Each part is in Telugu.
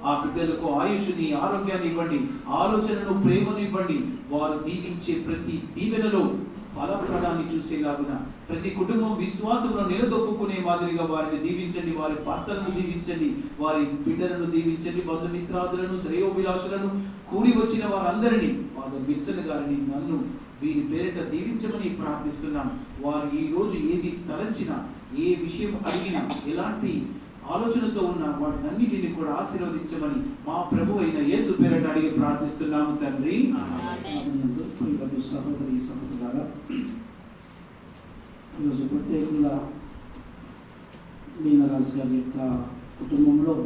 ఆ బిడ్డలకు ఆయుష్ని, ఆరోగ్యాన్ని ఇవ్వండి, ఆలోచనను, ప్రేమను ఇవ్వండి. వారు దీవించే ప్రతి దీవెనలో ఫలప్రదాన్ని చూసేలాగున ప్రతి కుటుంబం విశ్వాసంలో నిలదొక్కునే మాదిరిగా వారిని దీవించండి. వారి భర్తలను దీవించండి, వారి బిడ్డలను దీవించండి, బంధుమిత్రాదులను, శ్రేయోభిలాషులను, కూడి వచ్చిన వారందరినీ, ఫాదర్ విల్సన్ గారిని, నన్ను వీరి పేరిట దీవించమని ప్రార్థిస్తున్నాం. వారు ఈ రోజు ఏది తలంచినా, ఏ విషయం అడిగినా, ఎలాంటి ఆలోచనతో ఉన్న వాటినన్నిటిని కూడా ఆశీర్వదించమని మా ప్రభు అయిన యేసు పేరిట అడిగి ప్రార్థిస్తున్నాము తండ్రి. సహోదరి సహోదరులారా, ఈరోజు ప్రత్యేకంగా మీనరాజు గారి యొక్క కుటుంబంలో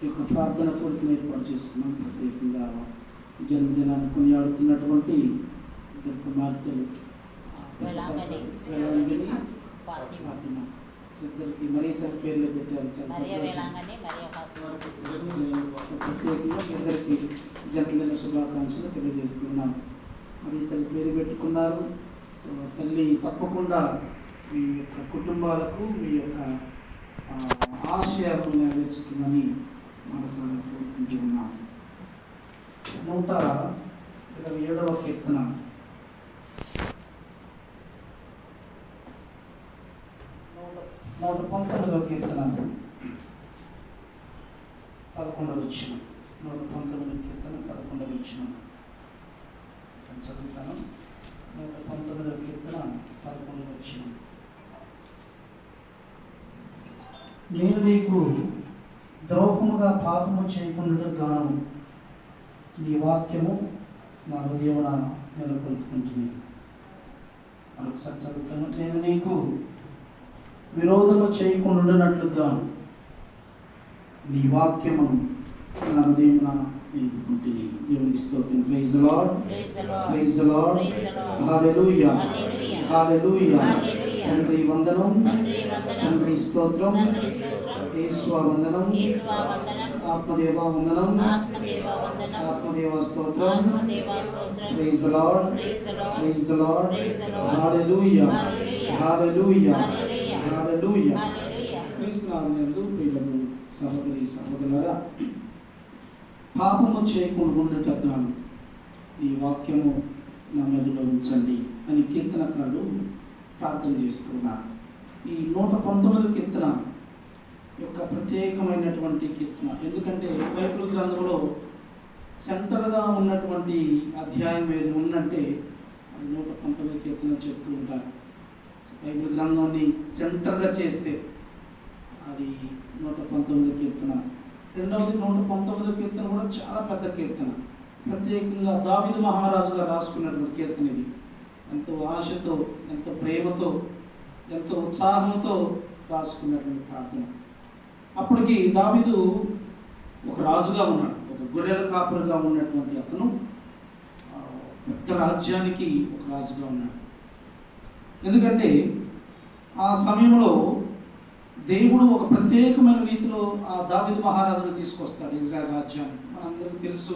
యొక్క ప్రార్థన కోరికను ఏర్పాటు చేసుకున్నాం. ప్రత్యేకంగా జన్మదినాన్ని కొనియాడుతున్నటువంటి ఇద్దరు కుమార్తెలు ఫాతిమా, ఇద్దరికి మరి ఇద్దరు పేర్లు పెట్టారు. ప్రత్యేకంగా ఇద్దరికి జన్మదిన శుభాకాంక్షలు తెలియజేస్తున్నాం. మరి ఇద్దరు పేరు పెట్టుకున్నారు. సో తల్లి తప్పకుండా మీ యొక్క కుటుంబాలకు మీ యొక్క ఆశయాలను నెరవేర్చుతుందని మనసులో కోరుకుంటున్నాం. 127వ కీర్తన 119వ కీర్తన 11వ వచనం. 119వ కీర్తన 11వ వచనం చదువుతాను. 119వ కీర్తన 11వ వచనం. నేను నీకు ద్రోహముగా పాపము చేయకుండా గాను నీ వాక్యము నా హృదయమున నెలకొల్పుకుంటుంది. మరొకసారి చదువుతాను. నేను నీకు విరోధము చేయకుండానట్లుగా నీ వాక్యమును నా హృదయమున నిలుపుకుంటుంది. దేవునికి స్తోత్రం. Praise the Lord, praise the Lord, hallelujah, hallelujah. తండ్రి వందనం, తండ్రి స్తోత్రం, యేసు వందనం, ఆత్మదేవ వందనం, ఆత్మదేవ స్తోత్రం. Praise the Lord, praise the Lord, hallelujah, hallelujah, hallelujah. క్రీస్తునందు ప్రియులకు సహోదరి సహోదరులారా, పాపము చేయకుండా ఉండటంగా ఈ వాక్యము నా మెదడులో ఉంచండి అని కీర్తనకారుడు ప్రార్థన చేస్తున్నారు. ఈ 119 కీర్తన యొక్క ప్రత్యేకమైనటువంటి కీర్తన. ఎందుకంటే బైబిల్ గ్రంథంలో సెంటర్గా ఉన్నటువంటి అధ్యాయం ఏది ఉందంటే 119 కీర్తన చెప్తూ ఉంటారు. బైబిల్ గ్రంథాన్ని సెంటర్గా చేస్తే అది 119 కీర్తన. రెండవది 119 కీర్తన కూడా చాలా పెద్ద కీర్తన. ప్రత్యేకంగా దావీదు మహారాజు గారు రాసుకున్నటువంటి కీర్తన ఇది. ఎంతో ఆశతో, ఎంతో ప్రేమతో, ఎంతో ఉత్సాహంతో రాసుకున్నటువంటి ప్రార్థన. అప్పటికి దావీదు ఒక రాజుగా ఉన్నాడు, ఒక గొర్రెల కాపురుగా ఉన్నటువంటి అతను పెద్ద రాజ్యానికి ఒక రాజుగా ఉన్నాడు. ఎందుకంటే ఆ సమయంలో దేవుడు ఒక ప్రత్యేకమైన రీతిలో ఆ దావీదు మహారాజును తీసుకొస్తాడు ఇజ్రాయెల్ రాజ్యాన్ని. మనందరికీ తెలుసు,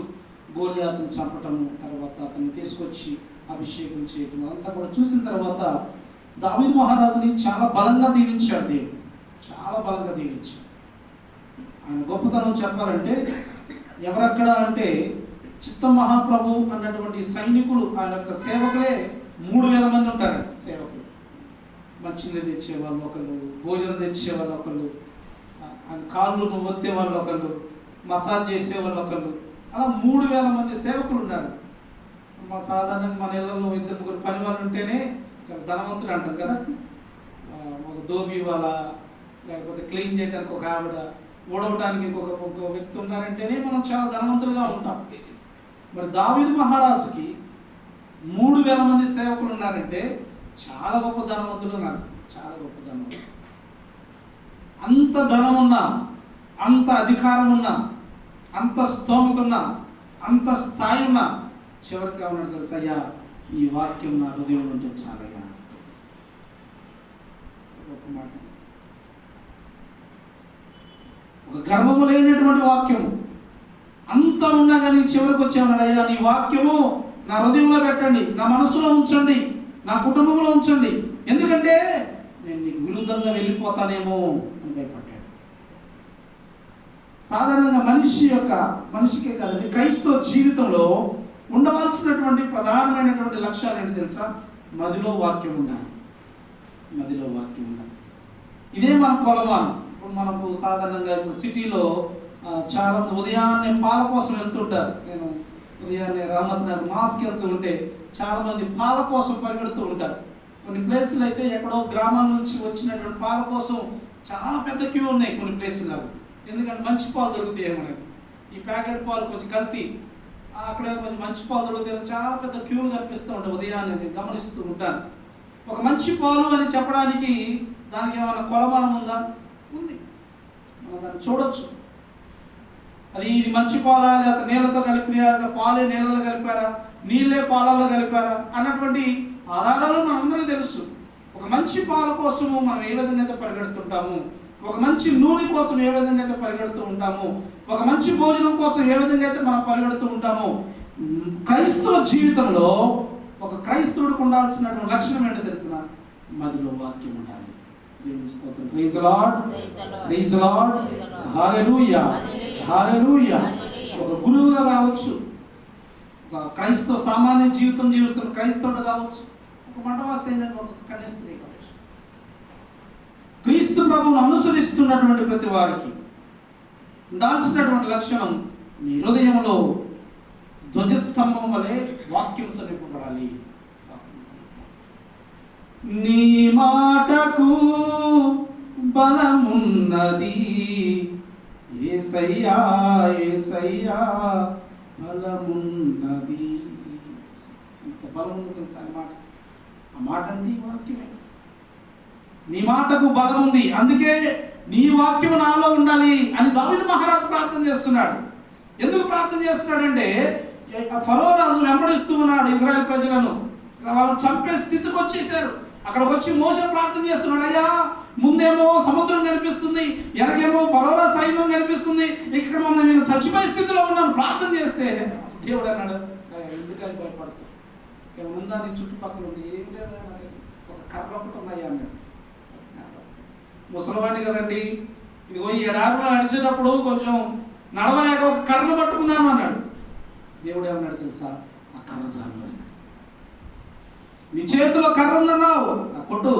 గోలియాతును చంపటము, తర్వాత అతన్ని తీసుకొచ్చి అభిషేకం చేయటం అంతా కూడా చూసిన తర్వాత దావీదు మహారాజుని చాలా బలంగా దీవించాడు దేవుడు, చాలా బలంగా దీవించాడు. ఆయన గొప్పతనం చెప్పాలంటే ఎవరక్కడ అంటే చిత్త మహాప్రభు అన్నటువంటి సైనికులు, ఆయన యొక్క సేవకులే 3000 మంది ఉంటారండి సేవకులు. మంచినీళ్ళు తెచ్చేవాళ్ళు ఒకళ్ళు, భోజనం తెచ్చేవాళ్ళు ఒకళ్ళు, ఆయన కాళ్ళు ఒత్తే వాళ్ళు ఒకళ్ళు, మసాజ్ చేసేవాళ్ళు ఒకళ్ళు, అలా 3000 మంది సేవకులు ఉన్నారు. సాధారణంగా మన ఇళ్లలో 2-3 పని వాళ్ళు ఉంటేనే చాలా ధనవంతులు అంటారు కదా. ఒక దోబి వాళ్ళ, లేకపోతే క్లీన్ చేయడానికి ఒక ఆవిడ, ఊడవడానికి ఇంకొక వ్యక్తి ఉన్నారంటేనే మనం చాలా ధనవంతులుగా ఉంటాం. మరి దావీదు మహారాజుకి 3000 మంది సేవకులు ఉన్నారంటే చాలా గొప్ప ధనవంతులు ఉన్నారు, చాలా గొప్ప ధనవంతులు. అంత ధనం ఉన్నా, అంత అధికారం ఉన్నా, అంత స్తోమత ఉన్నా, అంత స్థాయి ఉన్నా, చివరికి ఏమన్నాడు తెలుసా? అయ్యా, ఈ వాక్యం నా హృదయంలో ఉంటే చాలయ్యా. ఒక మాట, ఒక గర్వము లేనటువంటి వాక్యము, అంత ఉన్నా కానీ చివరికి వచ్చేమన్నాడు, అయ్యా నీ వాక్యము నా హృదయంలో పెట్టండి, నా మనసులో ఉంచండి, నా కుటుంబంలో ఉంచండి, ఎందుకంటే నేను నీకు విరుద్ధంగా వెళ్ళిపోతానేమో అని భయపడ్డాడు. సాధారణంగా మనిషికే కాదండి, క్రైస్తవ జీవితంలో ఉండవలసినటువంటి ప్రధానమైనటువంటి లక్ష్యాలు ఏంటి తెలుసా? మదిలో వాక్యం ఉండాలి, మదిలో వాక్యం ఉండాలి. ఇదే మన కొలమానం. ఇప్పుడు మనకు సాధారణంగా ఇప్పుడు సిటీలో చాలా ఉదయాన్నే పాల కోసం వెళ్తుంటారు. నేను ఉదయాన్నే రామత్ నగర్ మాస్కి వెళ్తూ ఉంటే చాలామంది పాల కోసం పరిగెడుతూ ఉంటారు. కొన్ని ప్లేసులు అయితే ఎక్కడో గ్రామాల నుంచి వచ్చినటువంటి పాల కోసం చాలా పెద్ద క్యూ ఉన్నాయి కొన్ని ప్లేసుల్లో. ఎందుకంటే మంచి పాలు దొరుకుతాయి మనకి. ఈ ప్యాకెట్ పాలు కొంచెం కల్తీ, అక్కడ కొంచెం మంచి పాలు దొరుకుతాయి, చాలా పెద్ద క్యూలు కనిపిస్తూ ఉంటాయి. ఉదయాన్నే నేను గమనిస్తూ ఉంటాను. ఒక మంచి పాలు అని చెప్పడానికి దానికి ఏమైనా కొలమానం ఉందా? ఉంది, మనం దాన్ని చూడొచ్చు. ఇది మంచి పాలా, లేకపోతే నీళ్ళతో కలిపినారా, లేదా పాలే నీళ్ళలో కలిపారా, నీళ్ళే పాలల్లో కలిపారా అన్నటువంటి ఆధారాలు మనందరికీ తెలుసు. ఒక మంచి పాల కోసము మనం ఏ విధంగా అయితే పరిగెడుతుంటాము, ఒక మంచి నూనె కోసం ఏ విధంగా అయితే పరిగెడుతూ ఉంటాము, ఒక మంచి భోజనం కోసం ఏ విధంగా అయితే మనం పరిగెడుతూ ఉంటాము, క్రైస్తవ జీవితంలో ఒక క్రైస్తవుడికి ఉండాల్సినటువంటి లక్షణం ఏంటో తెలిసిన? మదిలో వాక్యం ఉండాలి. దేవుని స్తోత్రం. Praise the Lord, praise the Lord, hallelujah, hallelujah. ఒక గురువుగా కావచ్చు, ఒక క్రైస్తవ సామాన్య జీవితం జీవిస్తున్న క్రైస్తవుడు కావచ్చు, ఒక మఠవాసి అయినటువంటి ఒక కన్యాస్త్రీ కావచ్చు, క్రీస్తు ప్రభువును అనుసరిస్తున్నటువంటి ప్రతి వారికి ఉండాల్సినటువంటి లక్షణం, మీ హృదయంలో ధ్వజస్తంభం వలె వాక్యంతో నింపబడాలి. నీ మాటకు బలమున్నది, యేసయ్యా యేసయ్యా బలమున్నది. ఎంత బలం ఉందో తెలుసా ఆ మాట అంటే వాక్యమే. నీ మాటకు బలం ఉంది, అందుకే నీ వాక్యము నాలో ఉండాలి అని దావీదు మహారాజు ప్రార్థన చేస్తున్నాడు. ఎందుకు ప్రార్థన చేస్తున్నాడంటే ఫరో రాజు వెంబడిస్తూ ఉన్నాడు ఇజ్రాయెల్ ప్రజలను, వాళ్ళని చంపే స్థితికి వచ్చేసారు. అక్కడ వచ్చి మోసే ప్రార్థన చేస్తున్నాడు, అయ్యా ముందేమో సముద్రం కనిపిస్తుంది, వెనకేమో ఫరోరా సైన్యం కనిపిస్తుంది, ఇక్కడ మమ్మల్ని నేను చచ్చిపోయే స్థితిలో ఉన్నాను. ప్రార్థన చేస్తే దేవుడు అన్నాడు, ఎందుకని భయపడుతుంది, ముందా నీ చుట్టుపక్కల ఉంది, ఏంటి ఒక కర్ర ఒకటి ఉన్నాయా అన్నాడు. ముసలివాడిని కదండి, ఇదిగో ఈ ఎడారిలో నడిచేటప్పుడు కొంచెం నడవలేక ఒక కర్రను పట్టుకున్నాను అన్నాడు. దేవుడు ఏమన్నాడు తెలుసా? ఆ కర్ర చాలు, నీ చేతిలో కర్ర ఉందన్నావు, ఆ కొట్టు.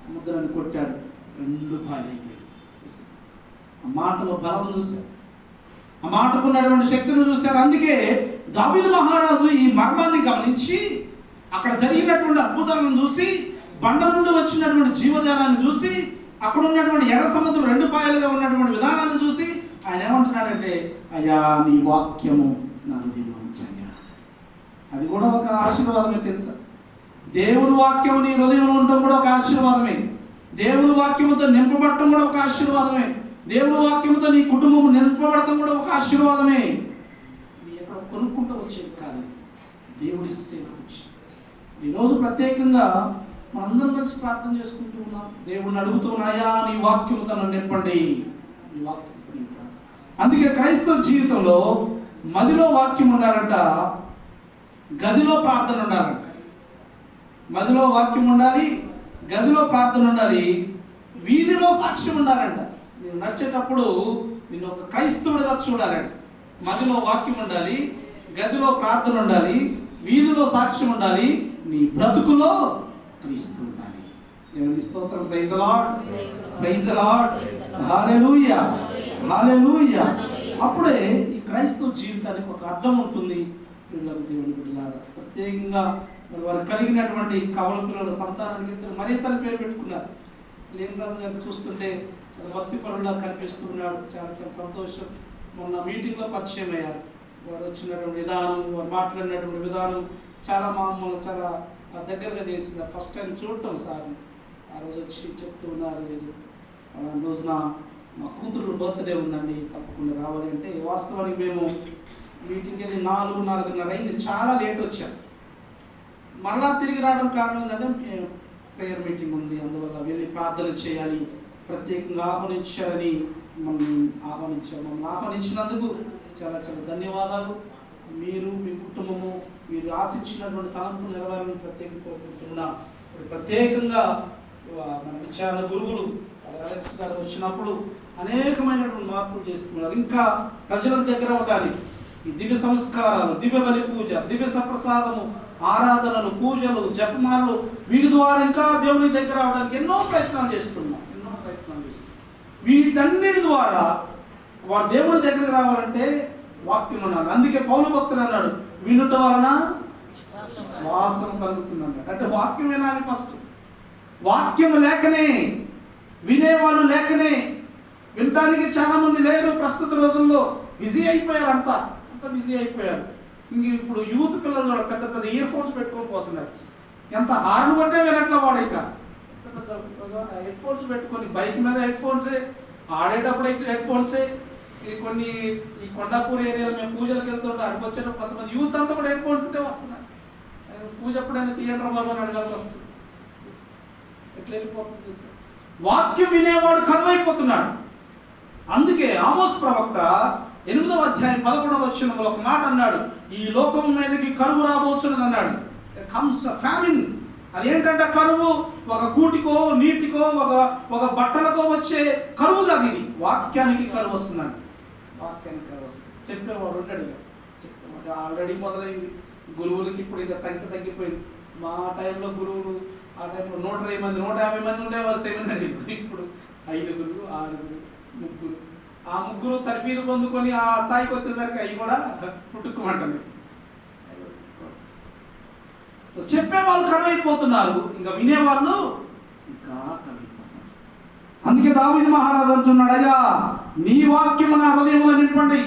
సముద్రాన్ని కొట్టాడు, 2 పాయలైపోయాయి. ఆ మాటలో బలం చూశారు, ఆ మాటకున్నటువంటి శక్తిని చూశారు. అందుకే దావీదు మహారాజు ఈ మర్మాన్ని గమనించి, అక్కడ జరిగినటువంటి అద్భుతాలను చూసి, బండ నుండి వచ్చినటువంటి జీవజాలాన్ని చూసి, అక్కడ ఉన్నటువంటి ఎర్ర సముద్రం 2 పాయలుగా ఉన్నటువంటి విధానాన్ని చూసి ఆయన ఏమంటున్నాడంటే, అయ్యా నీ వాక్యము నా హృదయంలో ఉంచయ్యా. అది కూడా ఒక ఆశీర్వాదమే తెలుసా? దేవుడి వాక్యము నీ హృదయంలో ఉండటం కూడా ఒక ఆశీర్వాదమే. దేవుడి వాక్యముతో నింపబడటం కూడా ఒక ఆశీర్వాదమే. దేవుడి వాక్యముతో నీ కుటుంబం నింపబడటం కూడా ఒక ఆశీర్వాదమే. నీ ఎక్కడ కొనుక్కుంటూ వచ్చేది కాదు, దేవుడిస్తే వచ్చి. ఈరోజు ప్రత్యేకంగా మనందరం కలిసి ప్రార్థన చేసుకుంటూ ఉన్నాం. దేవుణ్ణి అడుగుతున్నాయా, నీ వాక్యం తనను నింపండి, నీ వాక్యం నింపండి. అందుకే క్రైస్తవ జీవితంలో మదిలో వాక్యం ఉండాలంట, గదిలో ప్రార్థన ఉండాలంట. మదిలో వాక్యం ఉండాలి, గదిలో ప్రార్థన ఉండాలి, వీధిలో సాక్ష్యం ఉండాలంట. నేను నడిచేటప్పుడు నేను ఒక క్రైస్తవుడిగా చూడాలంట. మదిలో వాక్యం ఉండాలి, గదిలో ప్రార్థన ఉండాలి, వీధిలో సాక్ష్యం ఉండాలి, నీ బ్రతుకులో క్రీస్తు ఉండాలి. దేవుని స్తోత్రం. Praise the Lord, praise the Lord, hallelujah, hallelujah. అప్పుడే ఈ క్రైస్తవ జీవితానికి ఒక అర్థం ఉంటుంది. పిల్లలు, దేవుని బిడ్డలారా, ప్రత్యేకంగా వారు కలిగినటువంటి కవల పిల్లల సంతానానికి మరీ తన పేరు పెట్టుకున్నారు. లేమరాజు గారు చూస్తుంటే చాలా భక్తిపరులా కనిపిస్తున్నాడు. చాలా చాలా సంతోషం. మొన్న మీటింగ్లో పరిచయం అయ్యారు. వారు వచ్చినటువంటి విధానం, వారు మాట్లాడినటువంటి విధానం చాలా మామూలు, చాలా దగ్గరగా చేసింది. ఫస్ట్ టైం చూడటం సార్ ఆ రోజు వచ్చి చెప్తూ ఉన్నారు. ఆ రోజున మా కూతురు బర్త్డే ఉందండి, తప్పకుండా రావాలి అంటే, వాస్తవానికి మేము మీటింగ్కి వెళ్ళి 4:30 అయింది. చాలా లేట్ వచ్చాం. మరలా తిరిగి రావడం కారణం ఏంటంటే ప్రేయర్ మీటింగ్ ఉంది, అందువల్ల వెళ్ళి ప్రార్థన చేయాలి. ప్రత్యేకంగా ఆహ్వానించారని మమ్మల్ని ఆహ్వానించినందుకు చాలా చాలా ధన్యవాదాలు. మీరు, మీ కుటుంబము, మీరు ఆశించినటువంటి తలంపు నెరవేరాలని ప్రత్యేకంగా కోరుకుంటున్నాం. ప్రత్యేకంగా మన విచారణ గురువులు అలెక్స్ గారు వచ్చినప్పుడు అనేకమైనటువంటి మార్పులు చేస్తున్నారు. ఇంకా ప్రజల దగ్గర ఉండాలి. ఈ దివ్య సంస్కారాలు, దివ్య బలి పూజ, దివ్య సప్రసాదము, ఆరాధనలు, పూజలు, జపమాలు, వీటి ద్వారా ఇంకా దేవుని దగ్గర అవడానికి ఎన్నో ప్రయత్నాలు చేస్తున్నాం. వీటన్నిటి ద్వారా వారు దేవుని దగ్గరికి రావాలంటే వాక్యం అన్నాడు. అందుకే పౌలు భక్తుడు అన్నాడు, వినుట వలన శ్వాసం కలుగుతుంది అన్నాడు. అంటే వాక్యం వినాలి ఫస్ట్. వాక్యం లేకనే, వినేవాళ్ళు లేకనే, వినటానికి చాలా మంది లేరు. ప్రస్తుత రోజుల్లో బిజీ అయిపోయారు, అంతా బిజీ అయిపోయారు. ఇంక ఇప్పుడు యూత్ పిల్లలు పెద్ద పెద్ద ఇయర్ ఫోన్స్ పెట్టుకొని పోతున్నారు. ఎంత హార్న్ కొట్టే వినట్లా వాడు. ఇక పెద్ద హెడ్ ఫోన్స్ పెట్టుకొని, బైక్ మీద హెడ్ ఫోన్సే, ఆడేటప్పుడు హెడ్ ఫోన్సే. కొన్ని ఈ కొండాపూర్ ఏరియాలో మేము పూజలకు వెళ్తుంటే అక్కడికి వచ్చేటప్పుడు కొంతమంది యూత్ అంతా కూడా హెడ్ ఫోన్స్తో వస్తున్నారు. పూజ ఎప్పుడైనా థియేటర్ బాబు అని అడగాల్సి వస్తుంది. ఎట్లా వెళ్ళిపోతుంది చూస్తే వాక్యం వినేవాడు కనువైపోతున్నాడు. అందుకే ఆమోస్ ప్రవక్త 8వ అధ్యాయం 11వ వచనంలో ఒక మాట అన్నాడు, ఈ లోకం మీదకి కరువు రాబోతున్నది అన్నాడు. Comes famine. అదేంటంటే కరువు ఒక కూటికో, నీటికో, ఒక బట్టలకో వచ్చే కరువు కాదు. ఇది వాక్యానికి కరువు వస్తుందండి. వాక్యానికి కరువు వస్తుంది. చెప్పేవాడు ఉంటాడు. చెప్పేవాడు ఆల్రెడీ మొదలైంది. గురువులకి ఇప్పుడు ఇంకా సంఖ్య తగ్గిపోయింది. మా టైంలో గురువులు ఆ టైంలో 120 మంది 150 మంది ఉండేవారు సెమినరీ. ఇప్పుడు 5గురు, 6గురు, 3గురు. ఆ 3గురు తర్ఫీదు పొందుకొని ఆ స్థాయికి వచ్చేసరికి అవి కూడా పుట్టుకోమంటారు. సో చెప్పేవాళ్ళు కరువైపోతున్నారు, ఇంకా వినేవాళ్ళు ఇంకా కరువైపోతున్నారు. అందుకే దావీదు మహారాజు అంటున్నాడు, అయ్యా నీ వాక్యము నా హృదయంలో నింపండి.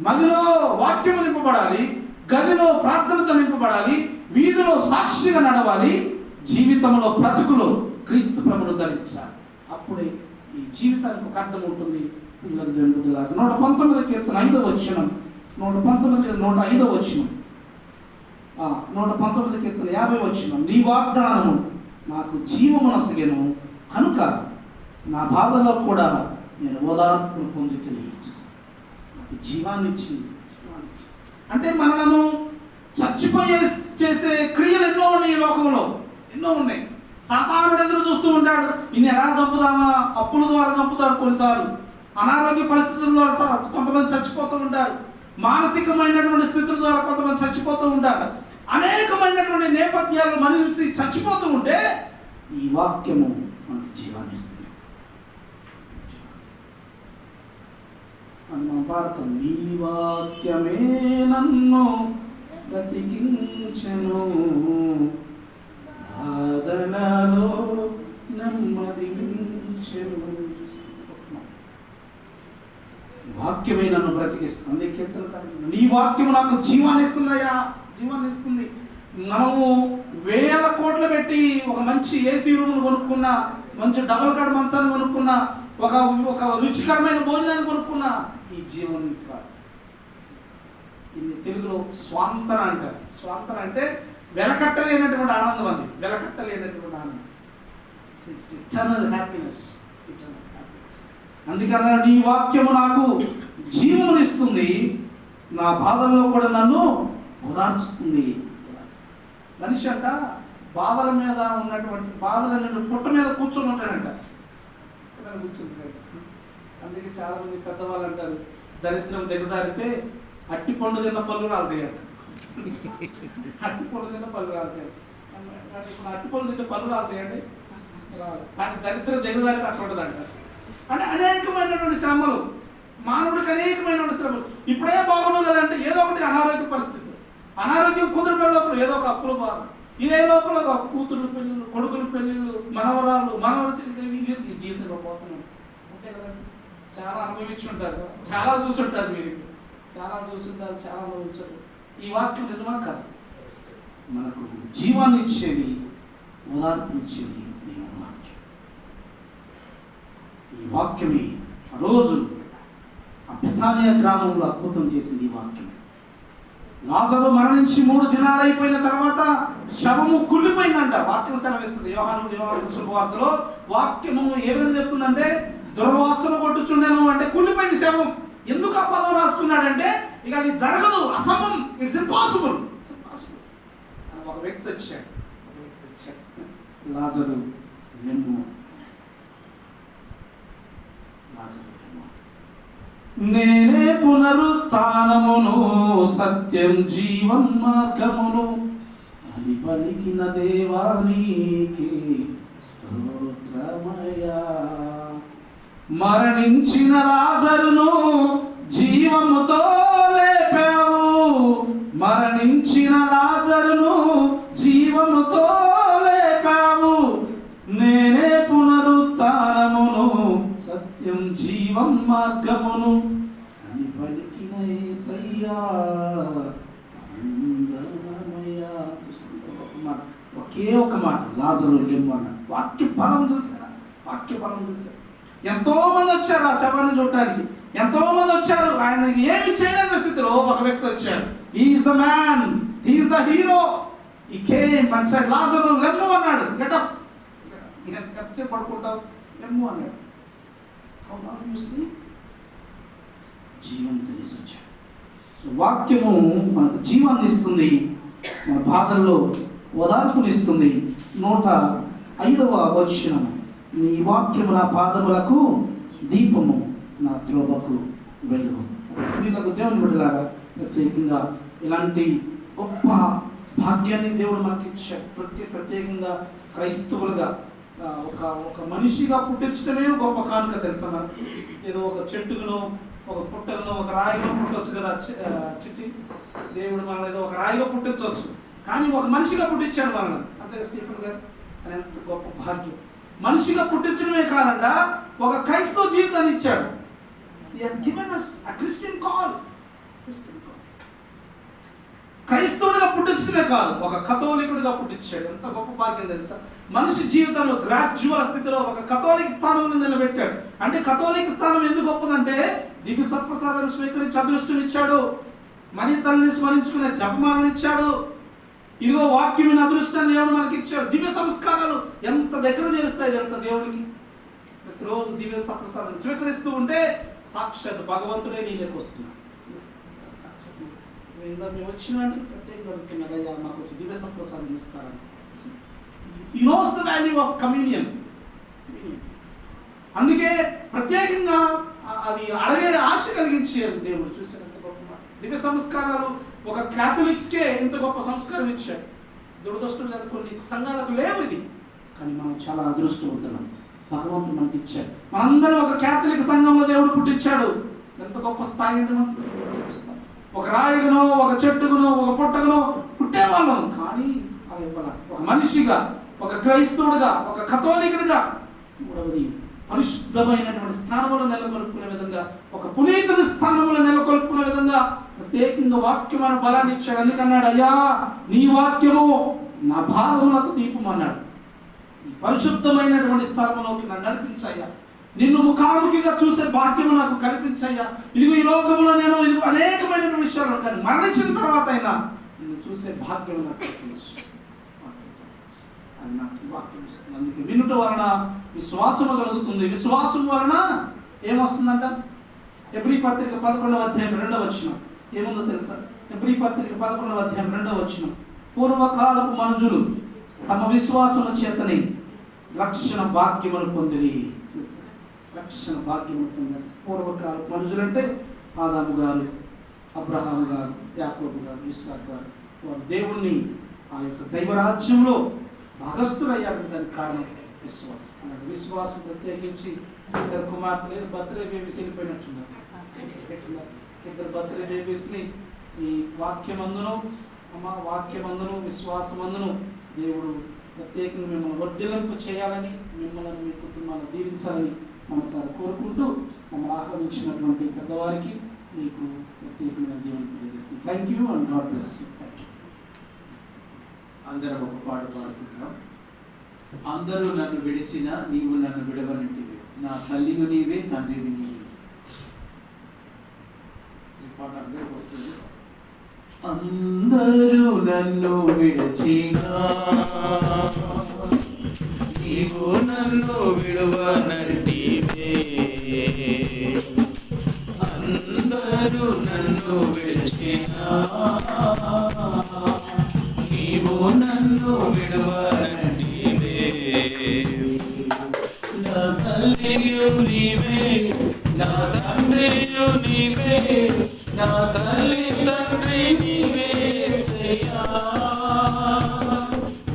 మదిలో వాక్యము నింపబడాలి, గదిలో ప్రార్థనతో నింపబడాలి, వీధిలో సాక్షిగా నడవాలి, జీవితంలో బ్రతుకులో క్రీస్తు ప్రభువును ధరించాలి. అప్పుడే ఈ జీవితానికి ఒక అర్థం ఉంటుంది. పిల్లలు దేవుడులాగా 119వ కీర్తన 5వ వచనం, 119వ వచనం, 119వ కీర్తన 50వ వచనం, నీ వాగ్దానము నాకు జీవమునొసగెను కనుక నా బాధలో కూడా నేను ఓదార్పును పొంది నాకు జీవాన్ని ఇచ్చింది. అంటే మనలను చచ్చిపోయే చేసే క్రియలు ఎన్నో ఉన్నాయి. ఈ లోకంలో ఎన్నో ఉన్నాయి. సాతానుడు ఎదురు చూస్తూ ఉంటాడు, ఇన్ని ఎలా చంపుదామా, అప్పుల ద్వారా చంపుతాడు. కొన్నిసార్లు అనారోగ్య పరిస్థితుల ద్వారా కొంతమంది చచ్చిపోతూ ఉంటారు. మానసికమైనటువంటి స్థితుల ద్వారా కొంతమంది చచ్చిపోతూ ఉంటారు. అనేకమైనటువంటి నేపథ్యాలు మనిషి చచ్చిపోతూ ఉంటే ఈ వాక్యము మనకు జీవాన్ని ఇస్తుంది. మన భారతం, నీ వాక్యమే నన్ను బ్రతికించెను, ఆదనలో నెమ్మదించెను. వాక్యమే నన్ను బ్రతికిస్తుంది. కీర్తనకారుడు, నీ వాక్యము నాకు జీవాన్ని ఇస్తుందయ్యా, జీవాన్ని ఇస్తుంది. మనము 1000 కోట్లు పెట్టి ఒక మంచి ఏసీ రూమ్ను కొనుక్కున్నా, మంచి డబల్ కార్డ్ మంచాన్ని కొనుక్కున్నా, ఒక రుచికరమైన భోజనాన్ని కొనుక్కున్నా, ఈ జీవం కాదు. ఇన్ని తెలుగులో స్వాంతన అంటారు. స్వాంతన అంటే వెలకట్టలేనటువంటి ఆనందం అది, వెలకట్టలేనటువంటి ఆనందం. Eternal happiness. అందుకన్నా నీ వాక్యము నాకు జీవమునిస్తుంది, నా బాధల్లో కూడా నన్ను ఓదార్చుతుంది. మనిషి అంట బాధల మీద ఉన్నటువంటి బాధలను పుట్ట మీద కూర్చొని ఉంటాడంట, కూర్చుంటాడు. అందుకే చాలా మంది పెద్దవాళ్ళు అంటారు, దరిద్రం దిగజారితే అట్టి పండు తిన్న పళ్ళు రాలుతాయంట. అట్టి పండు తిన్న పళ్ళు రాలుతాయి. ఇప్పుడు అట్టి పళ్ళు తిన్న పళ్ళు రాలుతాయండి, కానీ దరిద్రం దిగజారితే అట్టు ఉంటుందంట. అంటే అనేకమైనటువంటి శ్రమలు, మానవుడికి అనేకమైనటువంటి శ్రమలు. ఇప్పుడే బాగున్నావు కదంటే ఏదో ఒకటి అనారోగ్య పరిస్థితి, అనారోగ్యం కుదిరిపోయే లోపల ఏదో ఒక అప్పులు బాధ, ఇదే లోపల ఒక కూతురు పెళ్ళిళ్ళు, కొడుకుల పెళ్ళిళ్ళు, మనవరాళ్ళు, ఈ జీవితంలో పోతున్నాం. అంతే కదండి, చాలా అనుభవించుంటారు కదా, చాలా చూసుంటారు, మీరు చాలా చూసుంటారు, చాలా అనుభవించారు. ఈ వాక్యం నిజమా కాదు? మనకు జీవాన్ని ఇచ్చేది, ఓదార్పు ఇచ్చేది దేవుని వాక్యం. ఈ వాక్యమే ఆ రోజు ఆ బెతానియా గ్రామంలో అద్భుతం చేసింది. ఈ వాక్యం లాజరు మరణించి 3 దినాలు అయిపోయిన తర్వాత శవము కుళ్ళిపోయిందంట. వాక్యం సెలవిస్తుంది యోహాను శుభవార్తలో. వాక్యము ఏ విధంగా చెప్తుందంటే దుర్వాసన కొట్టుచుండెను అంటే కుళ్ళిపోయింది శవం. ఎందుకు ఆ పదం రాసుకున్నాడంటే ఇక అది జరగదు, అసమం, ఇట్స్ ఇంపాసిబుల్. ఒక వ్యక్తి వచ్చాడు, లాజరు లెమ్ము. నేనే పునరుత్థానమును సత్యం జీవం మార్గమును అని పలికిన దేవానికి స్తోత్రమయ్యా. మరణించిన లాజరును జీవముతో లేపావు, మరణించిన లాజరును జీవముతో లేపావు. నేనే పునరుత్థానమును సత్యం జీవం మార్గమును అని పలికిన యేసయ్యా. ఒకే ఒక మాట, లాజరు లెమ్ము అన్నాడు. వాక్య బలం చూసారా? వాక్య బలం చూసారు. ఎంతో మంది వచ్చారు ఆ శవాన్ని చూడటానికి, ఎంతో మంది వచ్చారు. ఆయన ఏమి చేయలేని స్థితిలో ఒక వ్యక్తి వచ్చాడు. He's the man, he's the hero. He came and said లాజరు లెమ్ము అన్నాడు. గెటప్, ఎంతసేపు పడుకుంటావు, లెమ్ము అన్నాడు. జీవం తెలిసి వచ్చాడు. వాక్యము మనకు జీవాన్ని ఇస్తుంది, మన బాధల్లో ఓదార్పునిస్తుంది. 105వ వచనం, నీ వాక్యము నా పాదములకు దీపము, నా త్రోవకు వెలుగు. వీళ్ళకు దేవుని బిడ్డలాగా ప్రత్యేకంగా ఇలాంటి గొప్ప భాగ్యాన్ని దేవుడు మనకి ఇచ్చాడు. ప్రత్యేకంగా క్రైస్తవులుగా ఒక మనిషిగా పుట్టించడమే గొప్ప కానుక. తెలుసా మనకు? ఏదో ఒక చెట్టుకును, ఒక పుట్టకును, ఒక రాయిలో పుట్టవచ్చు కదా చిట్టి. దేవుడు మనల్ని ఏదో ఒక రాయిగా పుట్టించవచ్చు, కానీ ఒక మనిషిగా పుట్టించాడు మనల్ని. అంతే స్టీఫెన్ గారు అని ఎంత గొప్ప భాగ్యం. మనిషిగా పుట్టించడమే కాదంట, ఒక క్రైస్తవ జీవితాన్ని ఇచ్చాడు. He has given us a Christian call. క్రైస్తవుడిగా పుట్టించడమే కాదు, ఒక కథోలికుడిగా పుట్టించాడు. ఎంత గొప్ప భాగ్యం తెలుసా? మనిషి జీవితంలో గ్రాడ్యువల్ స్థితిలో ఒక కథోలిక్ స్థానంలో నిలబెట్టాడు. అంటే కథోలిక్ స్థానం ఎందుకు గొప్పదంటే దివ్య సత్ప్రసాదాన్ని స్వీకరించి అదృష్టం ఇచ్చాడు, మరి తల్లిని స్మరించుకునే జపమాలను ఇచ్చాడు. ఇదిగో వాక్యమైన అదృష్టాన్ని దేవుడు మనకి ఇచ్చాడు. దివ్య సంస్కారాలు ఎంత దగ్గర చేరుస్తాయి తెలుసా దేవుడికి? ప్రతిరోజు దివ్య సత్ప్రసాదాన్ని స్వీకరిస్తూ ఉంటే సాక్షాత్ భగవంతుడే నీళ్ళకి వస్తున్నాడు. మేము వచ్చినాడు ప్రత్యేకంగా మాకు వచ్చి దివ్య సత్ప్రసాదం ఇస్తారని. He knows the value of communion. అందుకే ప్రత్యేకంగా అది అడగే ఆశ కలిగించారు దేవుడు. చూసారంత గొప్ప మాట. దివ్య సంస్కారాలు ఒక క్యాథలిక్స్కే ఇంత గొప్ప సంస్కారం ఇచ్చారు. దురదృష్టం లేదు, కొన్ని సంఘాలకు లేవు ఇది, కానీ మనం చాలా అదృష్టవంతులం. భగవంతుడు మనకి ఇచ్చాడు. మనందరం ఒక క్యాథలిక్ సంఘంలో దేవుడు పుట్టించాడు. ఎంత గొప్ప స్థాయి. ఒక రాయిగునో, ఒక చెట్టుగునో, ఒక పుట్టగునో పుట్టేవాళ్ళం, కానీ అది ఒక మనిషిగా, ఒక క్రైస్తవుడిగా, ఒక కథోలికుడిగా, మూడవది పరిశుద్ధమైనటువంటి స్థానంలో నెలకొల్పుకునే విధంగా, ఒక పునీతుడి స్థానంలో నెలకొల్పుకునే విధంగా ప్రత్యేకంగా వాక్యమైన బలాన్ని ఇచ్చాడు. అందుకన్నాడు, అయ్యా నీ వాక్యము నా పాదములకు దీపం అన్నాడు. ఈ పరిశుద్ధమైనటువంటి స్థలంలోకి నన్ను నడిపించయ్యా, నిన్ను ముఖాముఖిగా చూసే భాగ్యము నాకు కల్పించయ్యా. ఇదిగో ఈ లోకంలో నేను ఇదిగో అనేకమైనటువంటి విషయాలు, కానీ మరణించిన తర్వాత అయినా నిన్ను చూసే భాగ్యం నాకు తెలుసు. అది నాకు వాక్యం ఇస్తుంది. అందుకే వినుట వలన విశ్వాసము కలుగుతుంది. విశ్వాసం వలన ఏమొస్తుందంట? ఎబ్రీ పత్రిక 11వ అధ్యాయం 2వ వచనం ఏముందో తెలుసా? ఎబ్రీ పత్రిక 11వ అధ్యాయం 2వ వచనం, పూర్వకాలపు మనుజులు తమ విశ్వాసము చేతని రక్షణ భాగ్యమును పొందిరి. రక్షణ భాగ్యమును పొందారు. పూర్వకాలపు మనుజులంటే ఆదాము గారు, అబ్రహాము గారు, యాకోబు గారు, ఇస్సాకు గారు. వారు దేవుణ్ణి ఆ యొక్క దైవరాజ్యంలో భాగస్థులయ్యారు. దానికి కారణం విశ్వాసం. అలాగే విశ్వాసం ప్రత్యేకించి ఇద్దరు కుమార్తెలు బర్త్డే బేబీస్ వెళ్ళిపోయినట్టున్నారు. ఇద్దరు బర్త్డే బేబీస్ని ఈ వాక్యమందును వాక్యమందును విశ్వాసమందును దేవుడు ప్రత్యేకంగా మిమ్మల్ని వర్ధిల్లింపు చేయాలని, మిమ్మల్ని మీ కుటుంబాన్ని దీవించాలని మనసారి కోరుకుంటూ మమ్మల్ని ఆహ్వానించినటువంటి పెద్దవారికి మీకు ప్రత్యేకంగా దేవుని తెలియజేస్తుంది. Thank you and God bless you. Thank you. అందరం ఒక పాట పాడుకుంటాం. అందరూ నన్ను విడిచిన నీవు నన్ను విడవనంటివి, నా తల్లివి నీవే తండ్రివి నీవే. ఈ పాట అందరికి వస్తుంది. అందరూ నన్ను విడిచిన నీవు నన్ను విడవనంటివే, అందరూ నన్ను విడిచిన నీవు నన్ను విడవనంటివే, నా తల్లియు నీవే నా తండ్రియు నీవే, నా తల్లి తండ్రి నీవే యేసయ్యా,